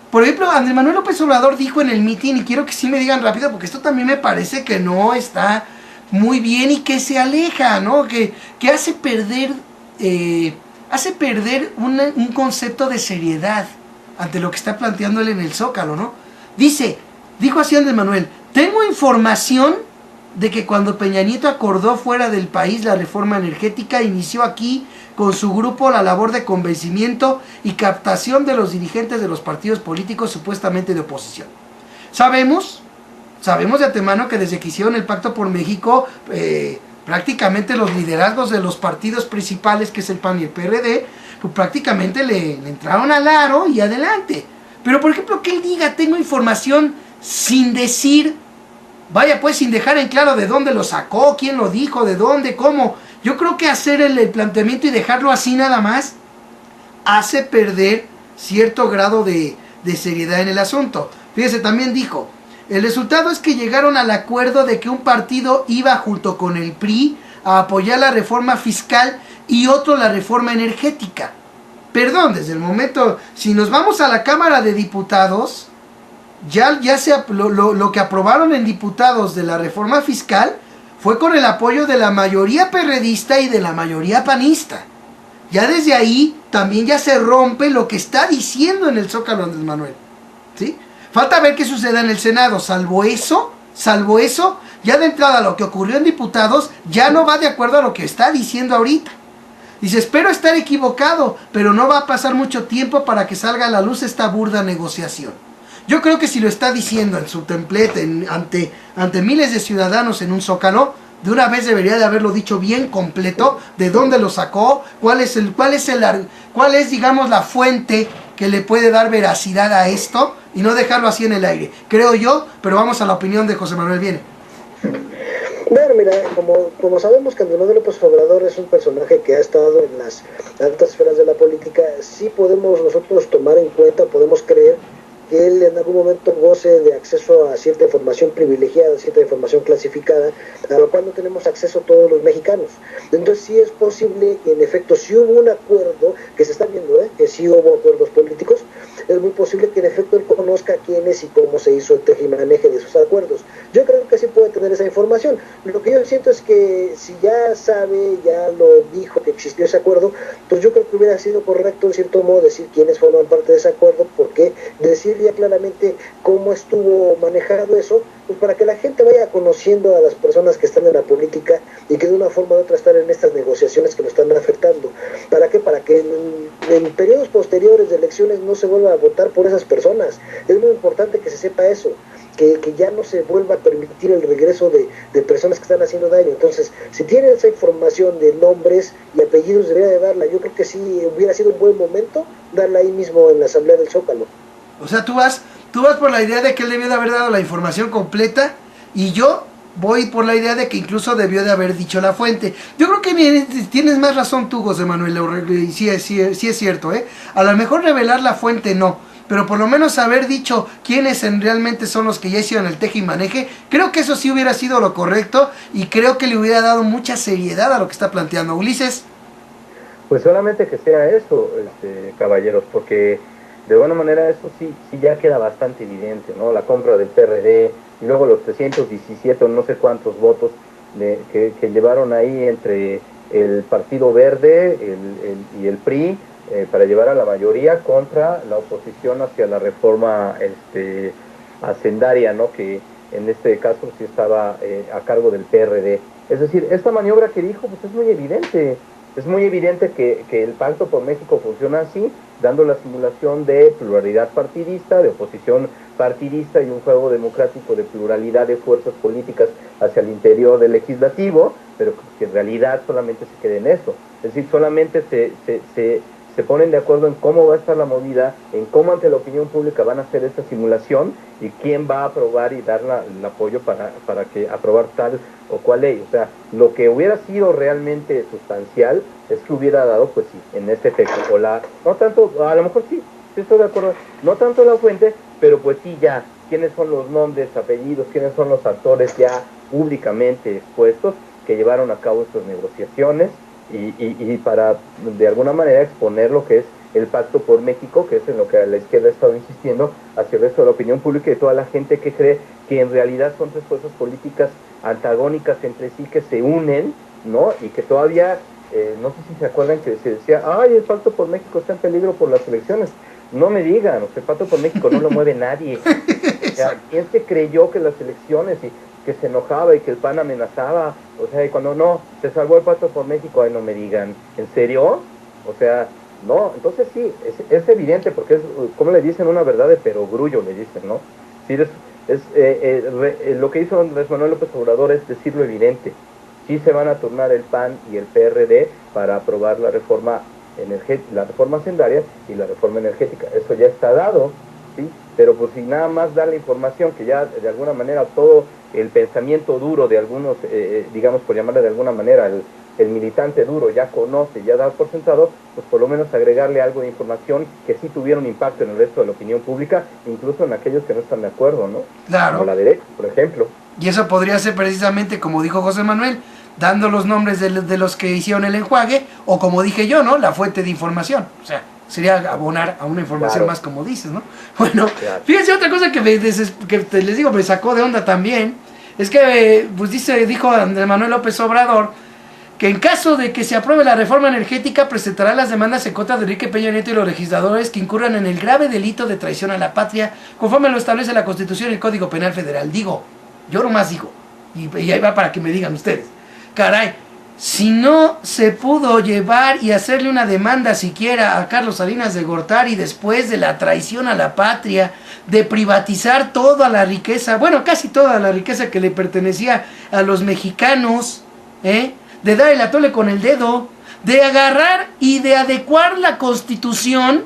Por ejemplo, Andrés Manuel López Obrador dijo en el mitin, y quiero que sí me digan rápido, porque esto también me parece que no está muy bien y que se aleja, ¿no? Que hace perder un concepto de seriedad ante lo que está planteando él en el Zócalo, ¿no? Dijo así Andrés Manuel: tengo información de que cuando Peña Nieto acordó fuera del país la reforma energética, inició aquí con su grupo la labor de convencimiento y captación de los dirigentes de los partidos políticos supuestamente de oposición. Sabemos de antemano que desde que hicieron el Pacto por México, prácticamente los liderazgos de los partidos principales, que es el PAN y el PRD, pues prácticamente le entraron al aro y adelante. Pero por ejemplo, que él diga tengo información sin decir, vaya pues, sin dejar en claro de dónde lo sacó, quién lo dijo, de dónde, cómo. Yo creo que hacer el planteamiento y dejarlo así nada más hace perder cierto grado de seriedad en el asunto. Fíjese, también dijo: el resultado es que llegaron al acuerdo de que un partido iba junto con el PRI a apoyar la reforma fiscal y otro la reforma energética. Perdón, desde el momento, si nos vamos a la Cámara de Diputados, lo que aprobaron en diputados de la reforma fiscal fue con el apoyo de la mayoría perredista y de la mayoría panista. Ya desde ahí también ya se rompe lo que está diciendo en el Zócalo Andrés Manuel, ¿sí? Falta ver qué suceda en el Senado. Salvo eso, ya de entrada lo que ocurrió en diputados ya no va de acuerdo a lo que está diciendo ahorita. Dice: espero estar equivocado, pero no va a pasar mucho tiempo para que salga a la luz esta burda negociación. Yo creo que si lo está diciendo en su templete, ante miles de ciudadanos en un Zócalo, de una vez debería de haberlo dicho bien completo, de dónde lo sacó, cuál es digamos la fuente que le puede dar veracidad a esto, y no dejarlo así en el aire, creo yo. Pero vamos a la opinión de José Manuel. Viene. Bueno, mira, como sabemos que Andrés Manuel López Obrador es un personaje que ha estado en las altas esferas de la política, sí podemos nosotros tomar en cuenta, podemos creer que él en algún momento goce de acceso a cierta información privilegiada, cierta información clasificada, a lo cual no tenemos acceso todos los mexicanos. Entonces sí es posible que en efecto sí hubo un acuerdo, que se está viendo, que sí hubo acuerdos políticos. Es muy posible que en efecto él conozca quiénes y cómo se hizo el tejimaneje de esos acuerdos. Yo creo que sí puede tener esa información. Lo que yo siento es que si ya sabe, ya lo dijo que existió ese acuerdo, pues yo creo que hubiera sido correcto en cierto modo decir quiénes forman parte de ese acuerdo, porque decir ya claramente cómo estuvo manejado eso, pues para que la gente vaya conociendo a las personas que están en la política y que de una forma u otra están en estas negociaciones que lo están afectando. ¿Para qué? Para que periodos posteriores de elecciones no se vuelva a votar por esas personas. Es muy importante que se sepa eso, que ya no se vuelva a permitir el regreso de personas que están haciendo daño. Entonces, si tienen esa información de nombres y apellidos, debería de darla. Yo creo que sí hubiera sido un buen momento darla ahí mismo en la Asamblea del Zócalo. O sea, tú vas por la idea de que él debió de haber dado la información completa, y yo voy por la idea de que incluso debió de haber dicho la fuente. Yo creo que tienes más razón tú, José Manuel, y sí es cierto, ¿eh? A lo mejor revelar la fuente no, pero por lo menos haber dicho quiénes realmente son los que ya hicieron el teje y maneje. Creo que eso sí hubiera sido lo correcto, y creo que le hubiera dado mucha seriedad a lo que está planteando Ulises. Pues solamente que sea eso, caballeros, porque de alguna manera eso sí ya queda bastante evidente, ¿no? La compra del PRD, y luego los 317 o no sé cuántos votos que llevaron ahí entre el Partido Verde y el PRI, para llevar a la mayoría contra la oposición hacia la reforma hacendaria, ¿no? Que en este caso sí estaba a cargo del PRD. Es decir, esta maniobra que dijo, pues es muy evidente. Es muy evidente que el Pacto por México funciona así, dando la simulación de pluralidad partidista, de oposición partidista y un juego democrático de pluralidad de fuerzas políticas hacia el interior del legislativo, pero que en realidad solamente se quede en eso. Es decir, solamente se ponen de acuerdo en cómo va a estar la movida, en cómo ante la opinión pública van a hacer esta simulación y quién va a aprobar y dar el apoyo para que aprobar tal o cual ley. O sea, lo que hubiera sido realmente sustancial es que hubiera dado, pues sí, en este efecto, no tanto, a lo mejor sí estoy de acuerdo, no tanto la fuente, pero pues sí ya, quiénes son los nombres, apellidos, quiénes son los actores ya públicamente expuestos que llevaron a cabo estas negociaciones, y para de alguna manera exponer lo que es el Pacto por México, que es en lo que la izquierda ha estado insistiendo hacia el resto de la opinión pública y toda la gente que cree que en realidad son tres fuerzas políticas antagónicas entre sí que se unen, ¿no? Y que todavía, no sé si se acuerdan que se decía, ay, el Pacto por México está en peligro por las elecciones. No me digan, o sea, el Pacto por México no lo mueve nadie. O sea, ¿quién se creyó que las elecciones y que se enojaba y que el PAN amenazaba? O sea, y cuando no, se salvó el Pacto por México, ay, no me digan, ¿en serio? O sea, no, entonces sí, es evidente, porque es, como le dicen, una verdad de perogrullo, le dicen, ¿no? Sí, lo que hizo Andrés Manuel López Obrador es decir lo evidente. Sí se van a turnar el PAN y el PRD para aprobar la reforma hacendaria y la reforma energética. Eso ya está dado, ¿sí? Pero pues si nada más da la información que ya de alguna manera todo el pensamiento duro de algunos, digamos por llamarle de alguna manera, el militante duro ya conoce, ya da por sentado, pues por lo menos agregarle algo de información que sí tuviera un impacto en el resto de la opinión pública, incluso en aquellos que no están de acuerdo, ¿no? Claro. Como la derecha, por ejemplo. Y eso podría ser precisamente, como dijo José Manuel, dando los nombres de los que hicieron el enjuague, o como dije yo, ¿no? La fuente de información. O sea, sería abonar a una información más, como dices, ¿no? Bueno, fíjense, otra cosa que les digo, me sacó de onda también, es que pues dijo Andrés Manuel López Obrador que en caso de que se apruebe la reforma energética presentará las demandas en contra de Enrique Peña Nieto y los legisladores que incurran en el grave delito de traición a la patria, conforme lo establece la Constitución y el Código Penal Federal. Digo, yo nomás digo, y ahí va para que me digan ustedes, caray, si no se pudo llevar y hacerle una demanda siquiera a Carlos Salinas de Gortari después de la traición a la patria, de privatizar toda la riqueza, bueno, casi toda la riqueza que le pertenecía a los mexicanos, de dar el atole con el dedo, de agarrar y de adecuar la Constitución,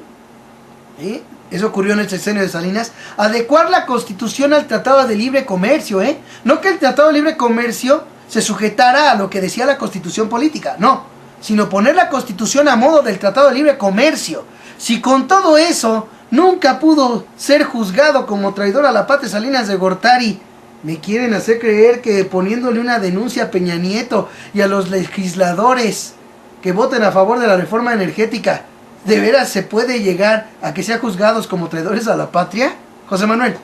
eso ocurrió en el sexenio de Salinas, adecuar la Constitución al Tratado de Libre Comercio, no que el Tratado de Libre Comercio se sujetara a lo que decía la Constitución política, no, sino poner la Constitución a modo del Tratado de Libre Comercio. Si con todo eso nunca pudo ser juzgado como traidor a la patria Salinas de Gortari, me quieren hacer creer que poniéndole una denuncia a Peña Nieto y a los legisladores que voten a favor de la reforma energética, ¿de veras se puede llegar a que sean juzgados como traidores a la patria? José Manuel.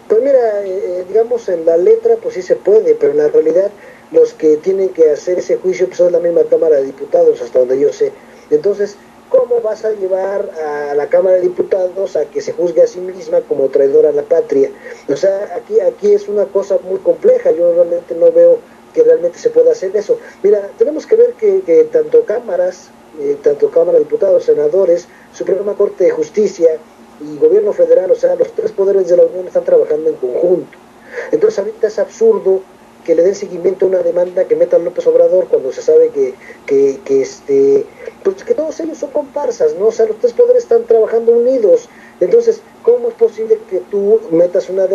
Pues mira, digamos en la letra pues sí se puede, pero en la realidad los que tienen que hacer ese juicio pues son la misma Cámara de Diputados, hasta donde yo sé. Entonces, ¿cómo vas a llevar a la Cámara de Diputados a que se juzgue a sí misma como traidora a la patria? O sea, aquí es una cosa muy compleja. Yo realmente no veo que realmente se pueda hacer eso. Mira, tenemos que ver que tanto cámaras tanto Cámara de Diputados, senadores, Suprema Corte de Justicia y Gobierno Federal, o sea, los tres poderes de la Unión están trabajando en conjunto. Entonces ahorita es absurdo que le den seguimiento a una demanda que meta López Obrador cuando se sabe pues que todos ellos son comparsas, ¿no? O sea, los tres poderes están trabajando unidos. Entonces, ¿cómo es posible que tú metas una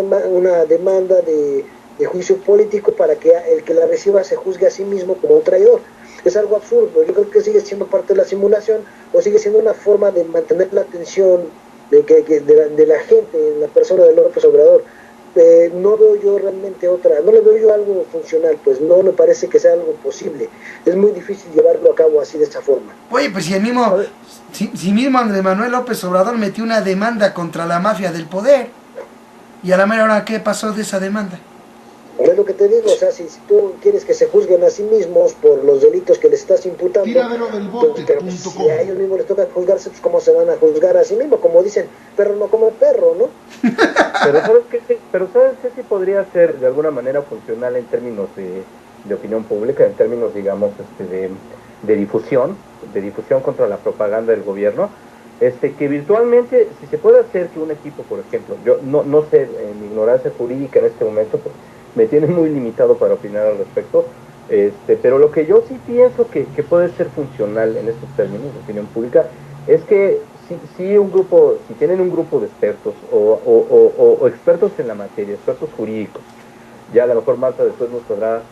demanda de juicio político para que el que la reciba se juzgue a sí mismo como un traidor? Es algo absurdo. Yo creo que sigue siendo parte de la simulación, o sigue siendo una forma de mantener la atención de la gente en la persona de López Obrador. No veo yo realmente no le veo yo algo funcional, pues no me parece que sea algo posible. Es muy difícil llevarlo a cabo así, de esta forma. Oye, pues si mismo Andrés Manuel López Obrador metió una demanda contra la mafia del poder, y a la mera hora, ¿qué pasó de esa demanda? Es lo que te digo, o sea, si tú quieres que se juzguen a sí mismos por los delitos que les estás imputando, pero si a ellos mismos les toca juzgarse, pues cómo se van a juzgar a sí mismos, como dicen, perro no come perro, ¿no? Pero ¿sabes qué sí podría ser de alguna manera funcional en términos de opinión pública, en términos, digamos, de difusión contra la propaganda del gobierno? Que virtualmente, si se puede hacer que un equipo, por ejemplo, yo no sé, en mi ignorancia jurídica en este momento, pues, me tiene muy limitado para opinar al respecto, pero lo que yo sí pienso que puede ser funcional en estos términos de opinión pública es que si tienen un grupo de expertos o expertos en la materia, expertos jurídicos, ya a lo mejor Marta después nos podrá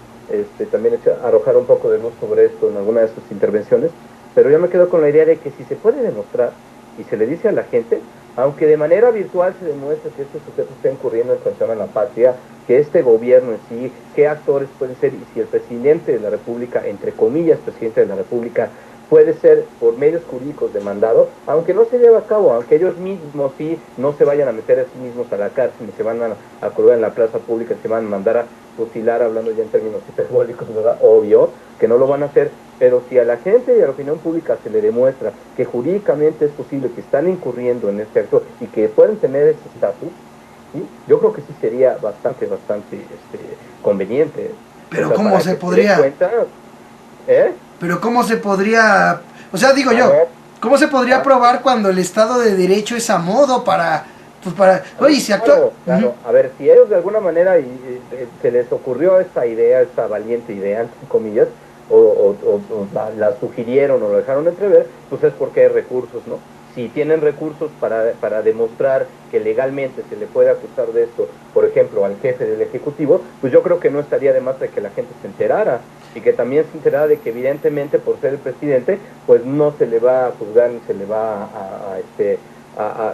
también arrojar un poco de luz sobre esto en alguna de sus intervenciones, pero yo me quedo con la idea de que si se puede demostrar y se le dice a la gente, aunque de manera virtual se demuestre que este sujeto está incurriendo en traición a la patria, que este gobierno en sí, qué actores pueden ser, y si el presidente de la República, entre comillas, presidente de la República, puede ser por medios jurídicos demandado, aunque no se lleve a cabo, aunque ellos mismos sí no se vayan a meter a sí mismos a la cárcel, ni se van a colgar en la plaza pública, se van a mandar a fusilar, hablando ya en términos hiperbólicos, ¿verdad? Obvio que no lo van a hacer, pero si a la gente y a la opinión pública se le demuestra que jurídicamente es posible que están incurriendo en este acto y que pueden tener ese estatus, ¿sí? Yo creo que sí sería bastante conveniente. Pero ¿cómo se podría? Pero ¿cómo se podría? O sea, digo yo, ¿cómo se podría probar cuando el Estado de Derecho es a modo para... Oye, si actúa... Claro. A ver, si ellos de alguna manera se les ocurrió esta idea, esta valiente idea, entre comillas, o la sugirieron o lo dejaron entrever, pues es porque hay recursos, ¿no? Si tienen recursos para demostrar que legalmente se le puede acusar de esto, por ejemplo, al jefe del Ejecutivo, pues yo creo que no estaría de más de que la gente se enterara, y que también se enterara de que evidentemente por ser el presidente, pues no se le va a juzgar ni se le va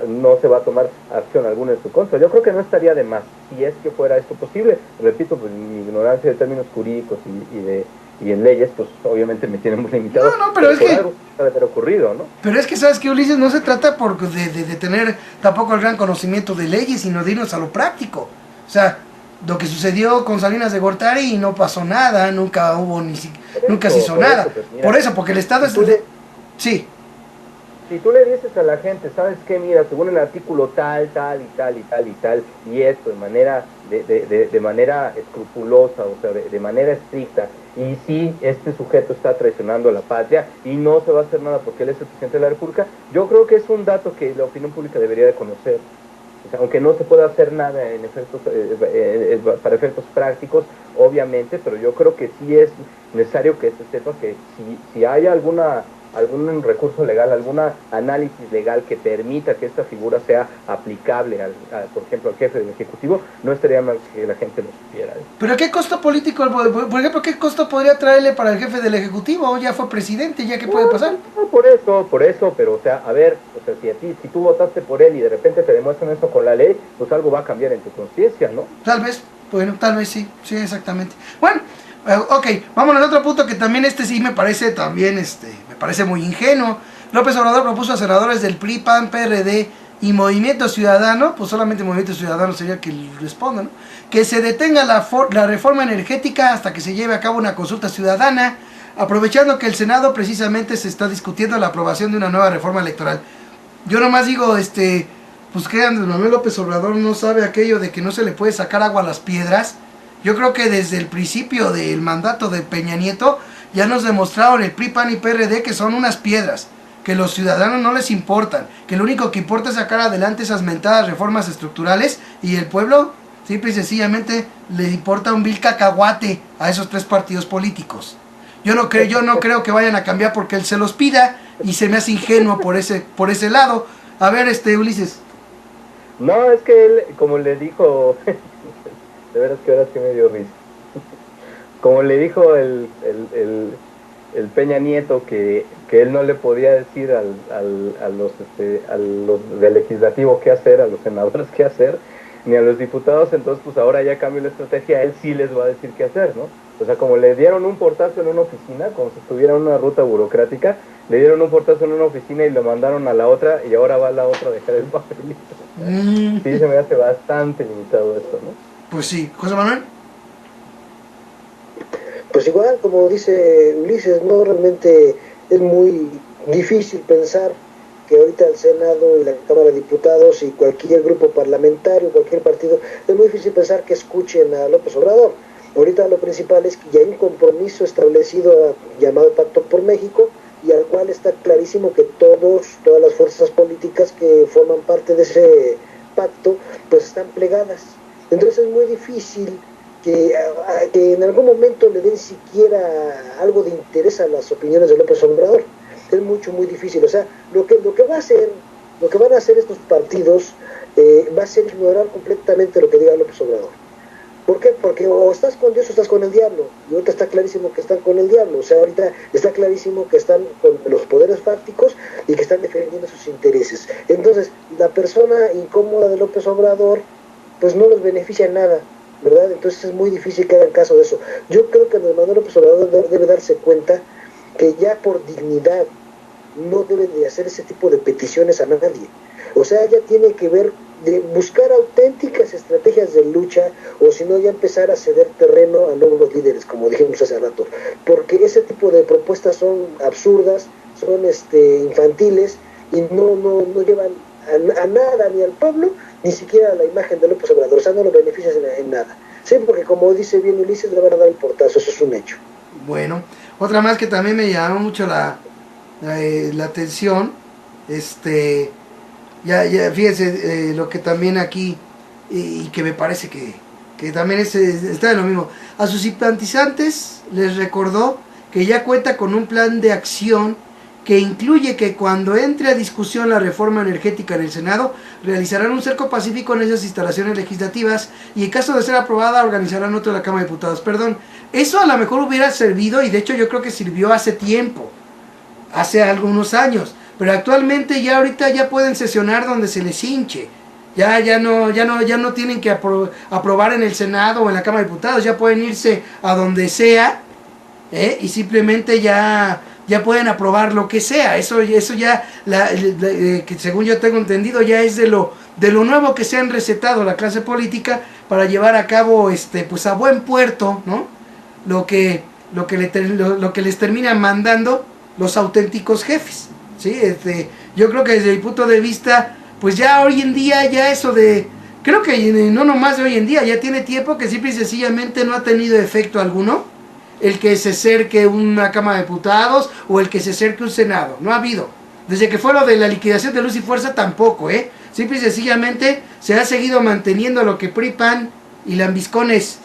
no se va a tomar acción alguna en su contra. Yo creo que no estaría de más, si es que fuera esto posible. Repito, pues mi ignorancia de términos jurídicos y en leyes, pues obviamente me tiene muy limitado. Pero es que algo debe haber ocurrido, ¿no? Pero es que, ¿sabes qué, Ulises? No se trata de tener tampoco el gran conocimiento de leyes, sino de irnos a lo práctico. O sea, lo que sucedió con Salinas de Gortari y no pasó nada, nunca se hizo nada. Pues, mira, por eso, porque el Estado es... Sí. Si tú le dices a la gente, ¿sabes qué? Mira, según el artículo tal, y esto de manera escrupulosa, o sea, de manera estricta, y si este sujeto está traicionando a la patria y no se va a hacer nada porque él es el presidente de la República, yo creo que es un dato que la opinión pública debería de conocer. O sea, aunque no se pueda hacer nada para efectos prácticos, obviamente, pero yo creo que sí es necesario que se sepa que si hay algún recurso legal, algún análisis legal que permita que esta figura sea aplicable, por ejemplo, al jefe del Ejecutivo, no estaría mal que la gente lo supiera. ¿Pero qué costo político, por ejemplo, qué costo podría traerle para el jefe del Ejecutivo? Ya fue presidente, ¿ya qué puede pasar? No, por eso, pero o sea, a ver, o sea, si tú votaste por él y de repente te demuestran eso con la ley, pues algo va a cambiar en tu conciencia, ¿no? Tal vez sí, exactamente. Bueno, ok, vámonos a otro punto que también sí me parece también, me parece muy ingenuo. López Obrador propuso a senadores del PRI, PAN, PRD y Movimiento Ciudadano, pues solamente Movimiento Ciudadano sería que responda, ¿no? Que se detenga la reforma energética hasta que se lleve a cabo una consulta ciudadana, aprovechando que el Senado precisamente se está discutiendo la aprobación de una nueva reforma electoral. Yo nomás digo, pues que Andrés Manuel López Obrador no sabe aquello de que no se le puede sacar agua a las piedras. Yo creo que desde el principio del mandato de Peña Nieto Ya nos demostraron el PRI, PAN y PRD que son unas piedras, que los ciudadanos no les importan, que lo único que importa es sacar adelante esas mentadas reformas estructurales, y el pueblo simple y sencillamente le importa un vil cacahuate a esos tres partidos políticos. Yo no creo que vayan a cambiar porque él se los pida, y se me hace ingenuo por ese lado. A ver, Ulises. No, es que él, como le dijo, de veras que ahora sí me dio risa. Como le dijo el Peña Nieto que él no le podía decir a los del legislativo qué hacer, a los senadores qué hacer, ni a los diputados, entonces pues ahora ya cambió la estrategia, él sí les va a decir qué hacer, ¿no? O sea, como le dieron un portazo en una oficina, como si estuviera en una ruta burocrática, le dieron un portazo en una oficina y lo mandaron a la otra, y ahora va a la otra a dejar el papelito. Sí, se me hace bastante limitado esto, ¿no? Pues sí. ¿José Manuel? Pues igual, como dice Ulises, no, realmente es muy difícil pensar que ahorita el Senado y la Cámara de Diputados y cualquier grupo parlamentario, cualquier partido, es muy difícil pensar que escuchen a López Obrador. Ahorita lo principal es que ya hay un compromiso establecido llamado Pacto por México, y al cual está clarísimo que todas las fuerzas políticas que forman parte de ese pacto pues están plegadas. Entonces es muy difícil que en algún momento le den siquiera algo de interés a las opiniones de López Obrador. Es muy difícil. O sea, lo que van a hacer estos partidos va a ser ignorar completamente lo que diga López Obrador. ¿Por qué? Porque o estás con Dios o estás con el diablo. Y ahorita está clarísimo que están con el diablo. O sea, ahorita está clarísimo que están con los poderes fácticos y que están defendiendo sus intereses. Entonces, la persona incómoda de López Obrador, pues no los beneficia en nada, ¿verdad? Entonces es muy difícil que hagan caso de eso. Yo creo que Andrés Manuel López Obrador debe darse cuenta que ya por dignidad no debe de hacer ese tipo de peticiones a nadie. O sea, ya tiene que ver de buscar auténticas estrategias de lucha, o si no ya empezar a ceder terreno a nuevos líderes, como dijimos hace rato, porque ese tipo de propuestas son absurdas, son infantiles, y no llevan a nada, ni al pueblo, ni siquiera a la imagen de López Obrador. O sea, no lo beneficias en nada. Sí, porque como dice bien Ulises, le van a dar el portazo, eso es un hecho. Bueno, otra más que también me llamó mucho la atención, ya fíjense lo que también aquí, y que me parece que también está de lo mismo. A sus simpatizantes les recordó que ya cuenta con un plan de acción que incluye que cuando entre a discusión la reforma energética en el Senado, realizarán un cerco pacífico en esas instalaciones legislativas, y en caso de ser aprobada organizarán otro en la Cámara de Diputados. Perdón, eso a lo mejor hubiera servido, y de hecho yo creo que sirvió hace tiempo, hace algunos años, pero actualmente ya ahorita ya pueden sesionar donde se les hinche. Ya no tienen que aprobar en el Senado o en la Cámara de Diputados, ya pueden irse a donde sea, y simplemente ya pueden aprobar lo que sea. Eso ya, que según yo tengo entendido, ya es de lo nuevo que se han recetado la clase política para llevar a cabo pues a buen puerto, ¿no? Lo que les termina mandando los auténticos jefes, ¿sí? Yo creo que desde mi punto de vista, pues ya hoy en día, ya eso creo que no nomás de hoy en día, ya tiene tiempo que simple y sencillamente no ha tenido efecto alguno el que se acerque una Cámara de Diputados o el que se acerque un Senado. No ha habido. Desde que fue lo de la liquidación de Luz y Fuerza tampoco, simple y sencillamente se ha seguido manteniendo lo que PRI, PAN y lambiscones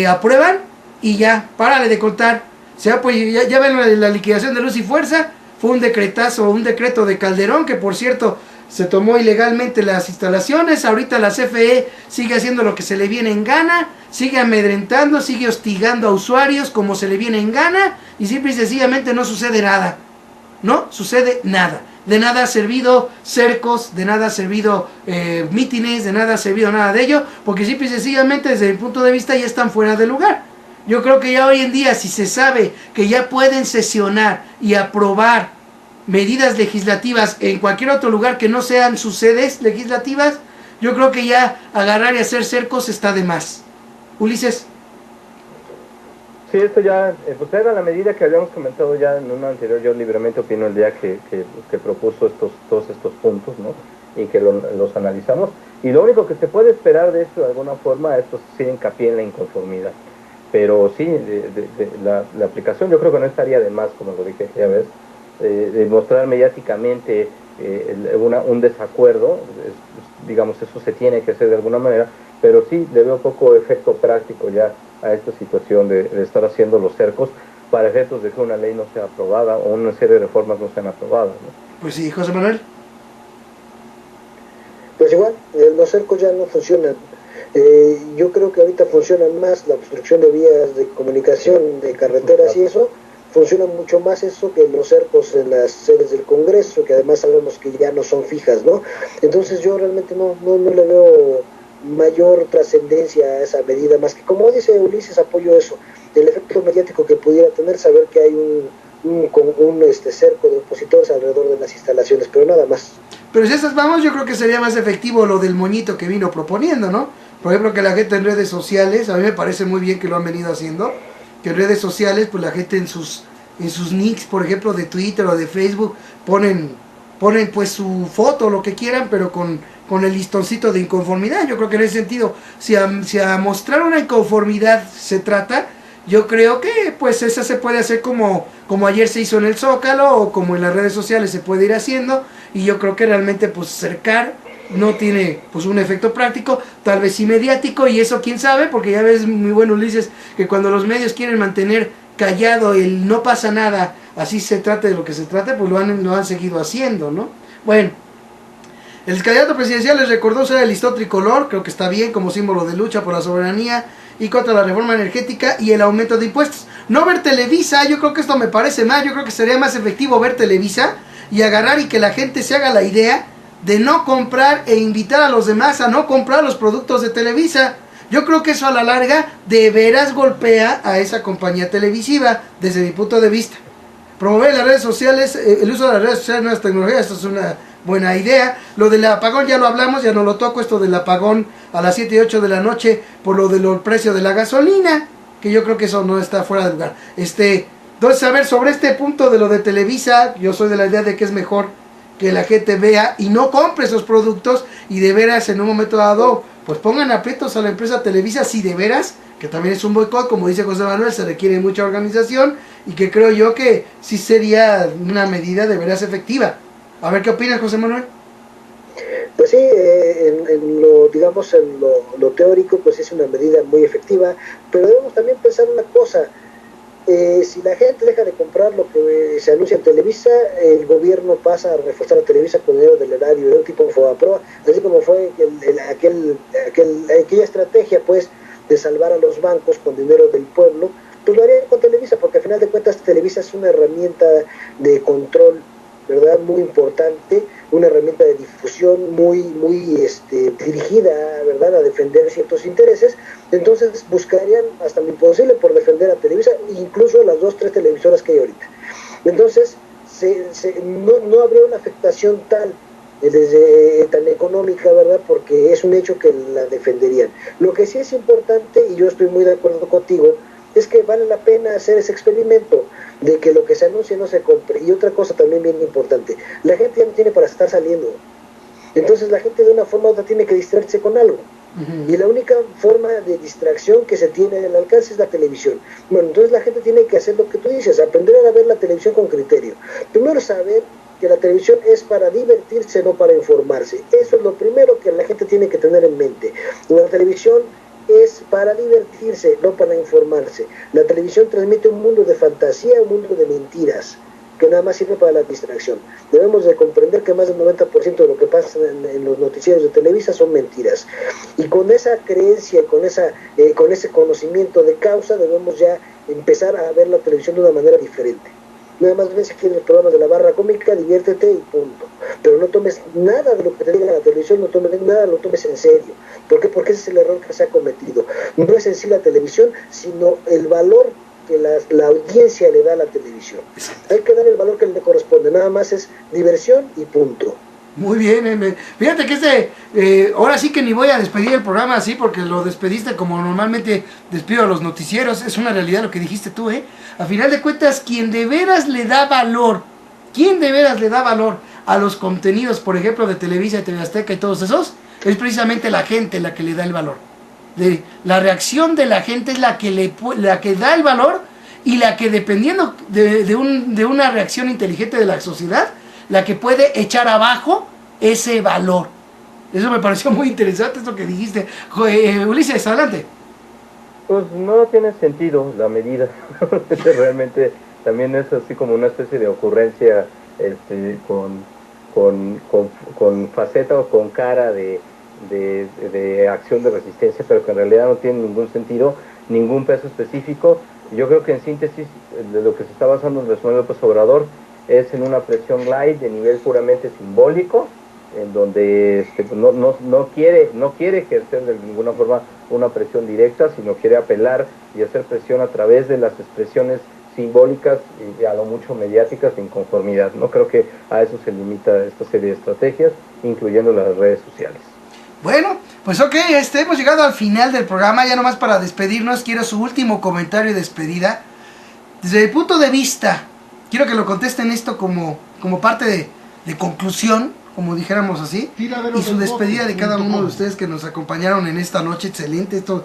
aprueban, y ya, párale de contar. O sea, pues ya ven la liquidación de Luz y Fuerza, fue un decreto de Calderón, que por cierto se tomó ilegalmente las instalaciones. Ahorita la CFE sigue haciendo lo que se le viene en gana, sigue amedrentando, sigue hostigando a usuarios como se le viene en gana, y simple y sencillamente no sucede nada. No sucede nada. De nada ha servido cercos, de nada ha servido mítines, de nada ha servido nada de ello, porque simple y sencillamente desde mi punto de vista ya están fuera de lugar. Yo creo que ya hoy en día, si se sabe que ya pueden sesionar y aprobar medidas legislativas en cualquier otro lugar que no sean sus sedes legislativas, yo creo que ya agarrar y hacer cercos está de más. Ulises. Sí, esto ya, pues era la medida que habíamos comentado ya en una anterior. Yo libremente opino el día que propuso todos estos puntos, ¿no? Y que los analizamos. Y lo único que se puede esperar de esto de alguna forma es pues sí hincapié en la inconformidad. pero sí, la aplicación yo creo que no estaría de más, como lo dije, ya ves, de mostrar mediáticamente un desacuerdo, digamos, eso se tiene que hacer de alguna manera, pero sí le veo poco efecto práctico ya a esta situación de estar haciendo los cercos para efectos de que una ley no sea aprobada o una serie de reformas no sean aprobadas, ¿no? Pues sí, José Manuel. Pues igual, los cercos ya no funcionan. Yo creo que ahorita funcionan más la obstrucción de vías de comunicación, de carreteras y eso, funciona mucho más eso que los cercos en las sedes del Congreso, que además sabemos que ya no son fijas, ¿no? Entonces yo realmente no le veo mayor trascendencia a esa medida, más que, como dice Ulises, apoyo eso, el efecto mediático que pudiera tener, saber que hay un cerco de opositores alrededor de las instalaciones, pero nada más. Pero si esas vamos, yo creo que sería más efectivo lo del moñito que vino proponiendo, ¿no? Por ejemplo, que la gente en redes sociales, a mí me parece muy bien que lo han venido haciendo, que en redes sociales, pues la gente en sus nicks, por ejemplo, de Twitter o de Facebook, ponen pues su foto, lo que quieran, pero con el listoncito de inconformidad. Yo creo que en ese sentido, si a mostrar una inconformidad se trata, yo creo que pues esa se puede hacer como ayer se hizo en el Zócalo o como en las redes sociales se puede ir haciendo, y yo creo que realmente pues cercar no tiene pues un efecto práctico, tal vez sí mediático, y eso quién sabe, porque ya ves, muy bueno Ulises, que cuando los medios quieren mantener callado el no pasa nada, así se trate de lo que se trate, pues lo han seguido haciendo, ¿no? Bueno, el candidato presidencial les recordó usar el listón tricolor, creo que está bien como símbolo de lucha por la soberanía y contra la reforma energética y el aumento de impuestos. No ver Televisa, yo creo que esto me parece mal, yo creo que sería más efectivo ver Televisa y agarrar y que la gente se haga la idea de no comprar e invitar a los demás a no comprar los productos de Televisa. Yo creo que eso a la larga de veras golpea a esa compañía televisiva, desde mi punto de vista. Promover las redes sociales, el uso de las redes sociales, nuevas tecnologías, esto es una buena idea. Lo del apagón ya lo hablamos, ya no lo toco, esto del apagón a las 7 y 8 de la noche por lo del precio de la gasolina, que yo creo que eso no está fuera de lugar. Entonces, a ver, sobre este punto de lo de Televisa, yo soy de la idea de que es mejor que la gente vea y no compre esos productos, y de veras en un momento dado pues pongan aprietos a la empresa Televisa, si de veras, que también es un boicot, como dice José Manuel, se requiere mucha organización, y que creo yo que sí sería una medida de veras efectiva. A ver qué opinas, José Manuel. Pues sí, en lo teórico, pues es una medida muy efectiva, pero debemos también pensar una cosa. Si la gente deja de comprar lo que se anuncia en Televisa, el gobierno pasa a reforzar a Televisa con dinero del erario de un tipo FOBAPROA, así como fue aquella estrategia pues de salvar a los bancos con dinero del pueblo, pues lo harían con Televisa, porque al final de cuentas Televisa es una herramienta de control, ¿verdad?, muy importante, una herramienta de difusión muy dirigida, ¿verdad?, a defender ciertos intereses. Entonces buscarían hasta lo imposible por defender a Televisa, incluso las 2-3 televisoras que hay ahorita. Entonces no habría una afectación tal tan económica, ¿verdad?, porque es un hecho que la defenderían. Lo que sí es importante, y yo estoy muy de acuerdo contigo, es que vale la pena hacer ese experimento de que lo que se anuncia no se compre. Y otra cosa también bien importante, la gente ya no tiene para estar saliendo, entonces la gente de una forma u otra tiene que distraerse con algo. Y la única forma de distracción que se tiene al alcance es la televisión. Bueno, entonces la gente tiene que hacer lo que tú dices, aprender a ver la televisión con criterio. Primero, saber que la televisión es para divertirse, no para informarse. Eso es lo primero que la gente tiene que tener en mente. La televisión es para divertirse, no para informarse. La televisión transmite un mundo de fantasía, un mundo de mentiras, que nada más sirve para la distracción. Debemos de comprender que más del 90% de lo que pasa en los noticieros de Televisa son mentiras. Y con esa creencia, con ese conocimiento de causa, debemos ya empezar a ver la televisión de una manera diferente. Nada más ves aquí en los programas de la barra cómica, diviértete y punto. Pero no tomes nada de lo que te diga la televisión, no tomes nada, lo tomes en serio. ¿Por qué? Porque ese es el error que se ha cometido. No es en sí la televisión, sino el valor que la audiencia le da a la televisión. Hay que dar el valor que le corresponde, nada más es diversión y punto. Muy bien, fíjate que ahora sí que ni voy a despedir el programa así, porque lo despediste como normalmente despido a los noticieros. Es una realidad lo que dijiste tú, A final de cuentas, quien de veras le da valor a los contenidos, por ejemplo, de Televisa, de TV Azteca y todos esos, es precisamente la gente la que le da el valor. La reacción de la gente es la que da el valor, y la que, dependiendo de una reacción inteligente de la sociedad, la que puede echar abajo ese valor. Eso me pareció muy interesante, esto que dijiste. Ulises, adelante. Pues no tiene sentido la medida. Realmente también es así como una especie de ocurrencia con faceta o con cara de acción de resistencia, pero que en realidad no tiene ningún sentido, ningún peso específico. Yo creo que en síntesis de lo que se está basando Andrés Manuel López Obrador es en una presión light de nivel puramente simbólico, en donde no quiere ejercer de ninguna forma una presión directa, sino quiere apelar y hacer presión a través de las expresiones simbólicas y a lo mucho mediáticas de inconformidad. No creo que a eso se limita esta serie de estrategias, incluyendo las redes sociales. Bueno, pues ok, hemos llegado al final del programa. Ya nomás para despedirnos, quiero su último comentario y despedida. Desde el punto de vista, quiero que lo contesten esto como parte de conclusión, como dijéramos así, y su despedida de cada uno de ustedes que nos acompañaron en esta noche. Excelente, todos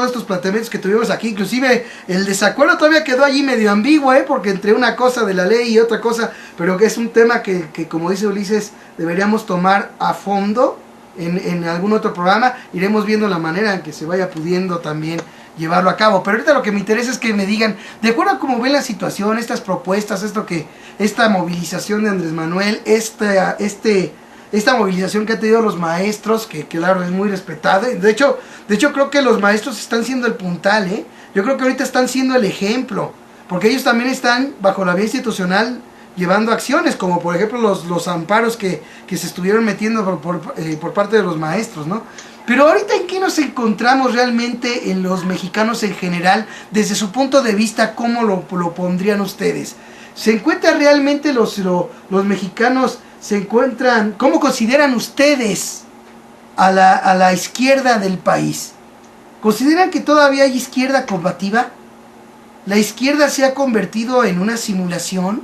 estos planteamientos que tuvimos aquí, inclusive el desacuerdo todavía quedó allí medio ambiguo, porque entre una cosa de la ley y otra cosa, pero que es un tema que como dice Ulises, deberíamos tomar a fondo en algún otro programa. Iremos viendo la manera en que se vaya pudiendo también llevarlo a cabo, pero ahorita lo que me interesa es que me digan, de acuerdo a cómo ven la situación, estas propuestas, esta movilización de Andrés Manuel, esta movilización que ha tenido los maestros, que claro, es muy respetada. De hecho creo que los maestros están siendo el puntal, yo creo que ahorita están siendo el ejemplo, porque ellos también están bajo la vía institucional llevando acciones, como por ejemplo los amparos que se estuvieron metiendo por parte de los maestros, ¿no? Pero ahorita, ¿en qué nos encontramos realmente en los mexicanos en general? Desde su punto de vista, ¿cómo lo pondrían ustedes? ¿Se encuentran realmente los mexicanos, cómo consideran ustedes a la izquierda del país? ¿Consideran que todavía hay izquierda combativa? ¿La izquierda se ha convertido en una simulación?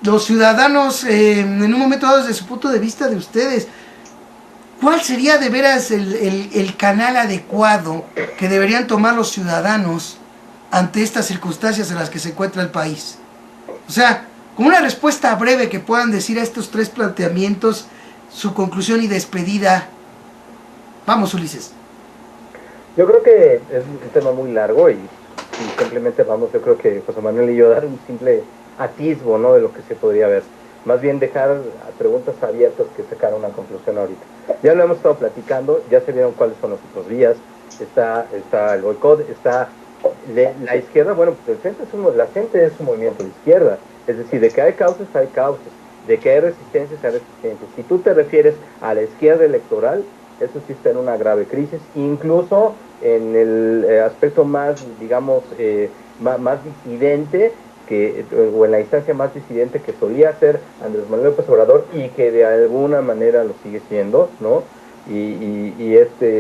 Los ciudadanos, en un momento dado, desde su punto de vista de ustedes, ¿cuál sería de veras el canal adecuado que deberían tomar los ciudadanos ante estas circunstancias en las que se encuentra el país? O sea, con una respuesta breve que puedan decir a estos tres planteamientos, su conclusión y despedida. Vamos, Ulises. Yo creo que es un tema muy largo y simplemente yo creo que José Manuel y yo dar un simple atisbo, ¿no?, de lo que se podría ver. Más bien dejar preguntas abiertas que sacar una conclusión ahorita. Ya lo hemos estado platicando, ya se vieron cuáles son las otras vías. Está el boicot, está la izquierda. Bueno, pues la gente es un movimiento de izquierda. Es decir, de que hay causas, de que hay resistencias, hay resistencias. Si tú te refieres a la izquierda electoral, eso sí está en una grave crisis, incluso en el aspecto más, digamos, más disidente, o en la instancia más disidente que solía ser Andrés Manuel López Obrador y que de alguna manera lo sigue siendo, ¿no? Y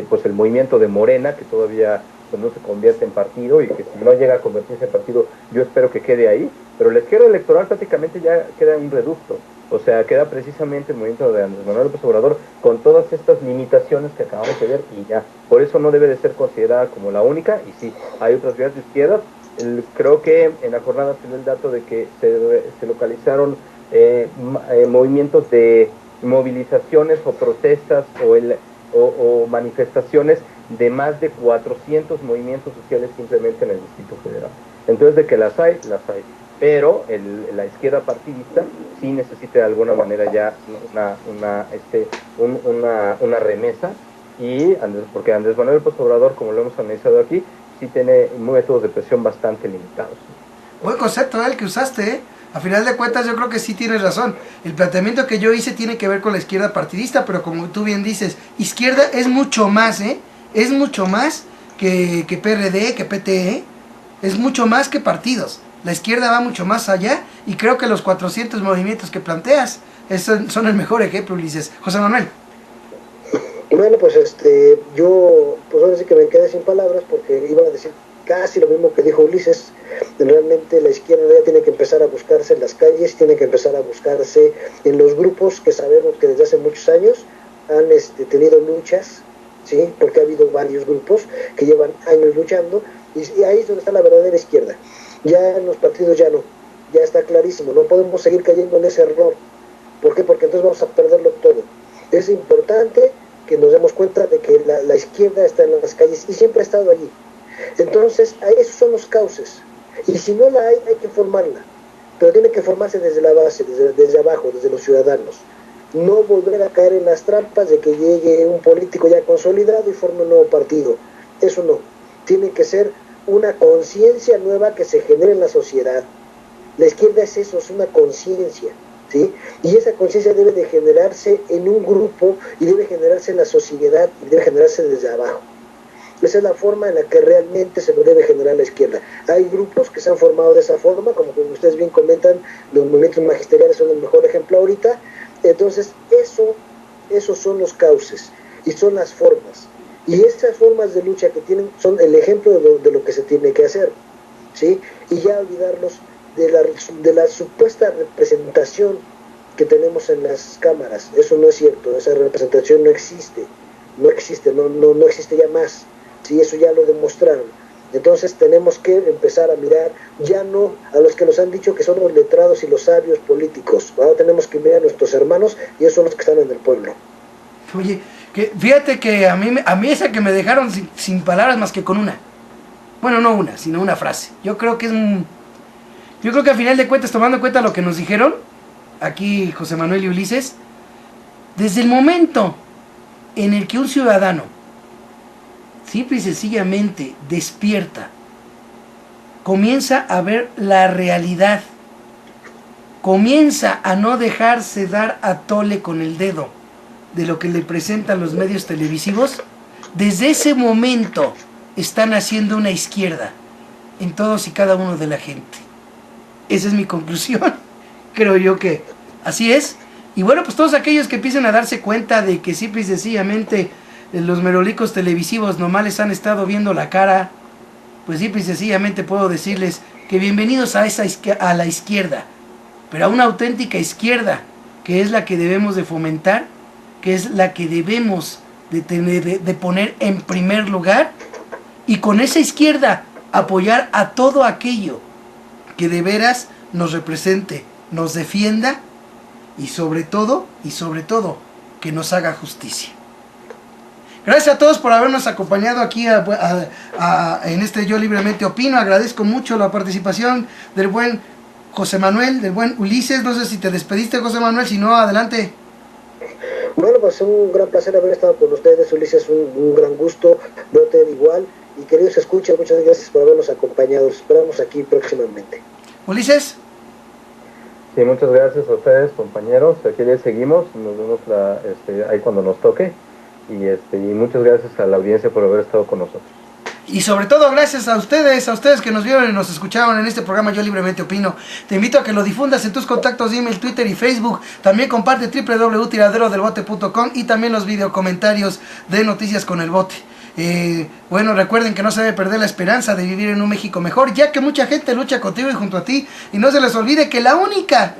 pues el movimiento de Morena, que todavía pues no se convierte en partido, y que si no llega a convertirse en partido, yo espero que quede ahí, pero la izquierda electoral prácticamente ya queda en un reducto. O sea, queda precisamente el movimiento de Andrés Manuel López Obrador con todas estas limitaciones que acabamos de ver, y ya, por eso no debe de ser considerada como la única. Y sí, hay otras vías de izquierda. Creo que en la jornada se dio el dato de que se localizaron movimientos de movilizaciones o protestas o manifestaciones de más de 400 movimientos sociales simplemente en el Distrito Federal. Entonces, de que las hay, pero la izquierda partidista sí necesita de alguna manera ya una remesa, porque Andrés Manuel López Obrador, como lo hemos analizado aquí, sí tiene métodos de presión bastante limitados. Buen concepto el que usaste, A final de cuentas yo creo que sí tienes razón. El planteamiento que yo hice tiene que ver con la izquierda partidista, pero como tú bien dices, izquierda es mucho más, es mucho más que PRD, que PT, es mucho más que partidos. La izquierda va mucho más allá y creo que los 400 movimientos que planteas son el mejor ejemplo, Ulises. José Manuel. Bueno, pues yo pues ahora sí que me quedé sin palabras porque iba a decir casi lo mismo que dijo Ulises. Realmente la izquierda ya tiene que empezar a buscarse en las calles, tiene que empezar a buscarse en los grupos que sabemos que desde hace muchos años han tenido luchas ¿sí? Porque ha habido varios grupos que llevan años luchando, y ahí es donde está la verdadera izquierda. Ya en los partidos ya no, ya está clarísimo, no podemos seguir cayendo en ese error. ¿Por qué? Porque entonces vamos a perderlo todo. Es importante que nos demos cuenta de que la izquierda está en las calles y siempre ha estado allí. Entonces, esos son los cauces. Y si no la hay que formarla. Pero tiene que formarse desde la base, desde abajo, desde los ciudadanos. No volver a caer en las trampas de que llegue un político ya consolidado y forme un nuevo partido. Eso no. Tiene que ser una conciencia nueva que se genere en la sociedad. La izquierda es eso, es una conciencia, ¿sí? Y esa conciencia debe de generarse en un grupo y debe generarse en la sociedad y debe generarse desde abajo. Esa es la forma en la que realmente se debe generar la izquierda. Hay grupos que se han formado de esa forma, como ustedes bien comentan, los movimientos magisteriales son el mejor ejemplo ahorita. Entonces, esos son los cauces y son las formas. Y esas formas de lucha que tienen son el ejemplo de lo que se tiene que hacer, ¿sí? Y ya olvidarlos de la supuesta representación que tenemos en las cámaras. Eso no es cierto, esa representación no existe, no existe ya más. Sí, eso ya lo demostraron. Entonces tenemos que empezar a mirar ya no a los que nos han dicho que son los letrados y los sabios políticos. Ahora tenemos que mirar a nuestros hermanos y esos son los que están en el pueblo. Oye, fíjate que a mí esa que me dejaron sin palabras más que con una. Bueno, no una, sino una frase. Yo creo que al final de cuentas, tomando en cuenta lo que nos dijeron aquí José Manuel y Ulises, desde el momento en el que un ciudadano simple y sencillamente despierta, comienza a ver la realidad, comienza a no dejarse dar a tole con el dedo de lo que le presentan los medios televisivos, desde ese momento están haciendo una izquierda en todos y cada uno de la gente. Esa es mi conclusión. Creo yo que así es. Y bueno, pues todos aquellos que empiecen a darse cuenta de que simple y sencillamente los merolicos televisivos nomás les han estado viendo la cara, pues simple y sencillamente puedo decirles que bienvenidos a la izquierda, pero a una auténtica izquierda, que es la que debemos de fomentar, que es la que debemos de poner en primer lugar, y con esa izquierda apoyar a todo aquello que de veras nos represente, nos defienda y sobre todo, que nos haga justicia. Gracias a todos por habernos acompañado aquí en este Yo Libremente Opino. Agradezco mucho la participación del buen José Manuel, del buen Ulises. No sé si te despediste, José Manuel, si no, adelante. Bueno, pues un gran placer haber estado con ustedes, Ulises, un gran gusto, Bote igual, y queridos escuchas, muchas gracias por habernos acompañado. Esperamos aquí próximamente. Ulises. Sí, muchas gracias a ustedes, compañeros. Aquí les seguimos, nos vemos ahí cuando nos toque. Y muchas gracias a la audiencia por haber estado con nosotros. Y sobre todo gracias a ustedes que nos vieron y nos escucharon en este programa Yo Libremente Opino. Te invito a que lo difundas en tus contactos de email, Twitter y Facebook. También comparte www.tiraderodelbote.com y también los videocomentarios de Noticias con el Bote. Bueno, recuerden que no se debe perder la esperanza de vivir en un México mejor, ya que mucha gente lucha contigo y junto a ti, y no se les olvide que la única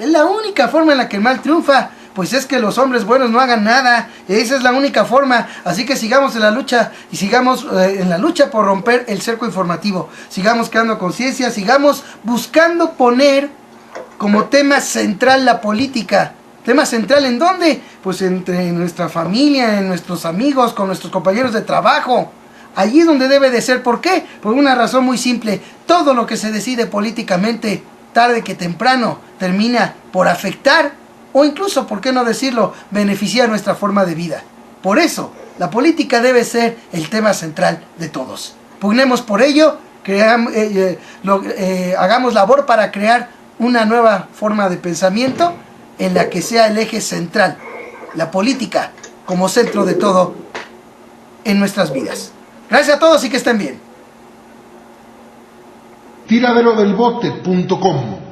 forma en la que el mal triunfa, pues es que los hombres buenos no hagan nada. Esa es la única forma. Así que sigamos en la lucha y sigamos en la lucha por romper el cerco informativo. Sigamos creando conciencia, sigamos buscando poner como tema central la política. ¿Tema central en dónde? Pues entre nuestra familia, en nuestros amigos, con nuestros compañeros de trabajo. Allí es donde debe de ser. ¿Por qué? Por una razón muy simple. Todo lo que se decide políticamente, tarde que temprano, termina por afectar o incluso, ¿por qué no decirlo?, beneficiar nuestra forma de vida. Por eso, la política debe ser el tema central de todos. Pugnemos por ello, hagamos labor para crear una nueva forma de pensamiento en la que sea el eje central, la política, como centro de todo en nuestras vidas. Gracias a todos y que estén bien. Tiraderodelbote.com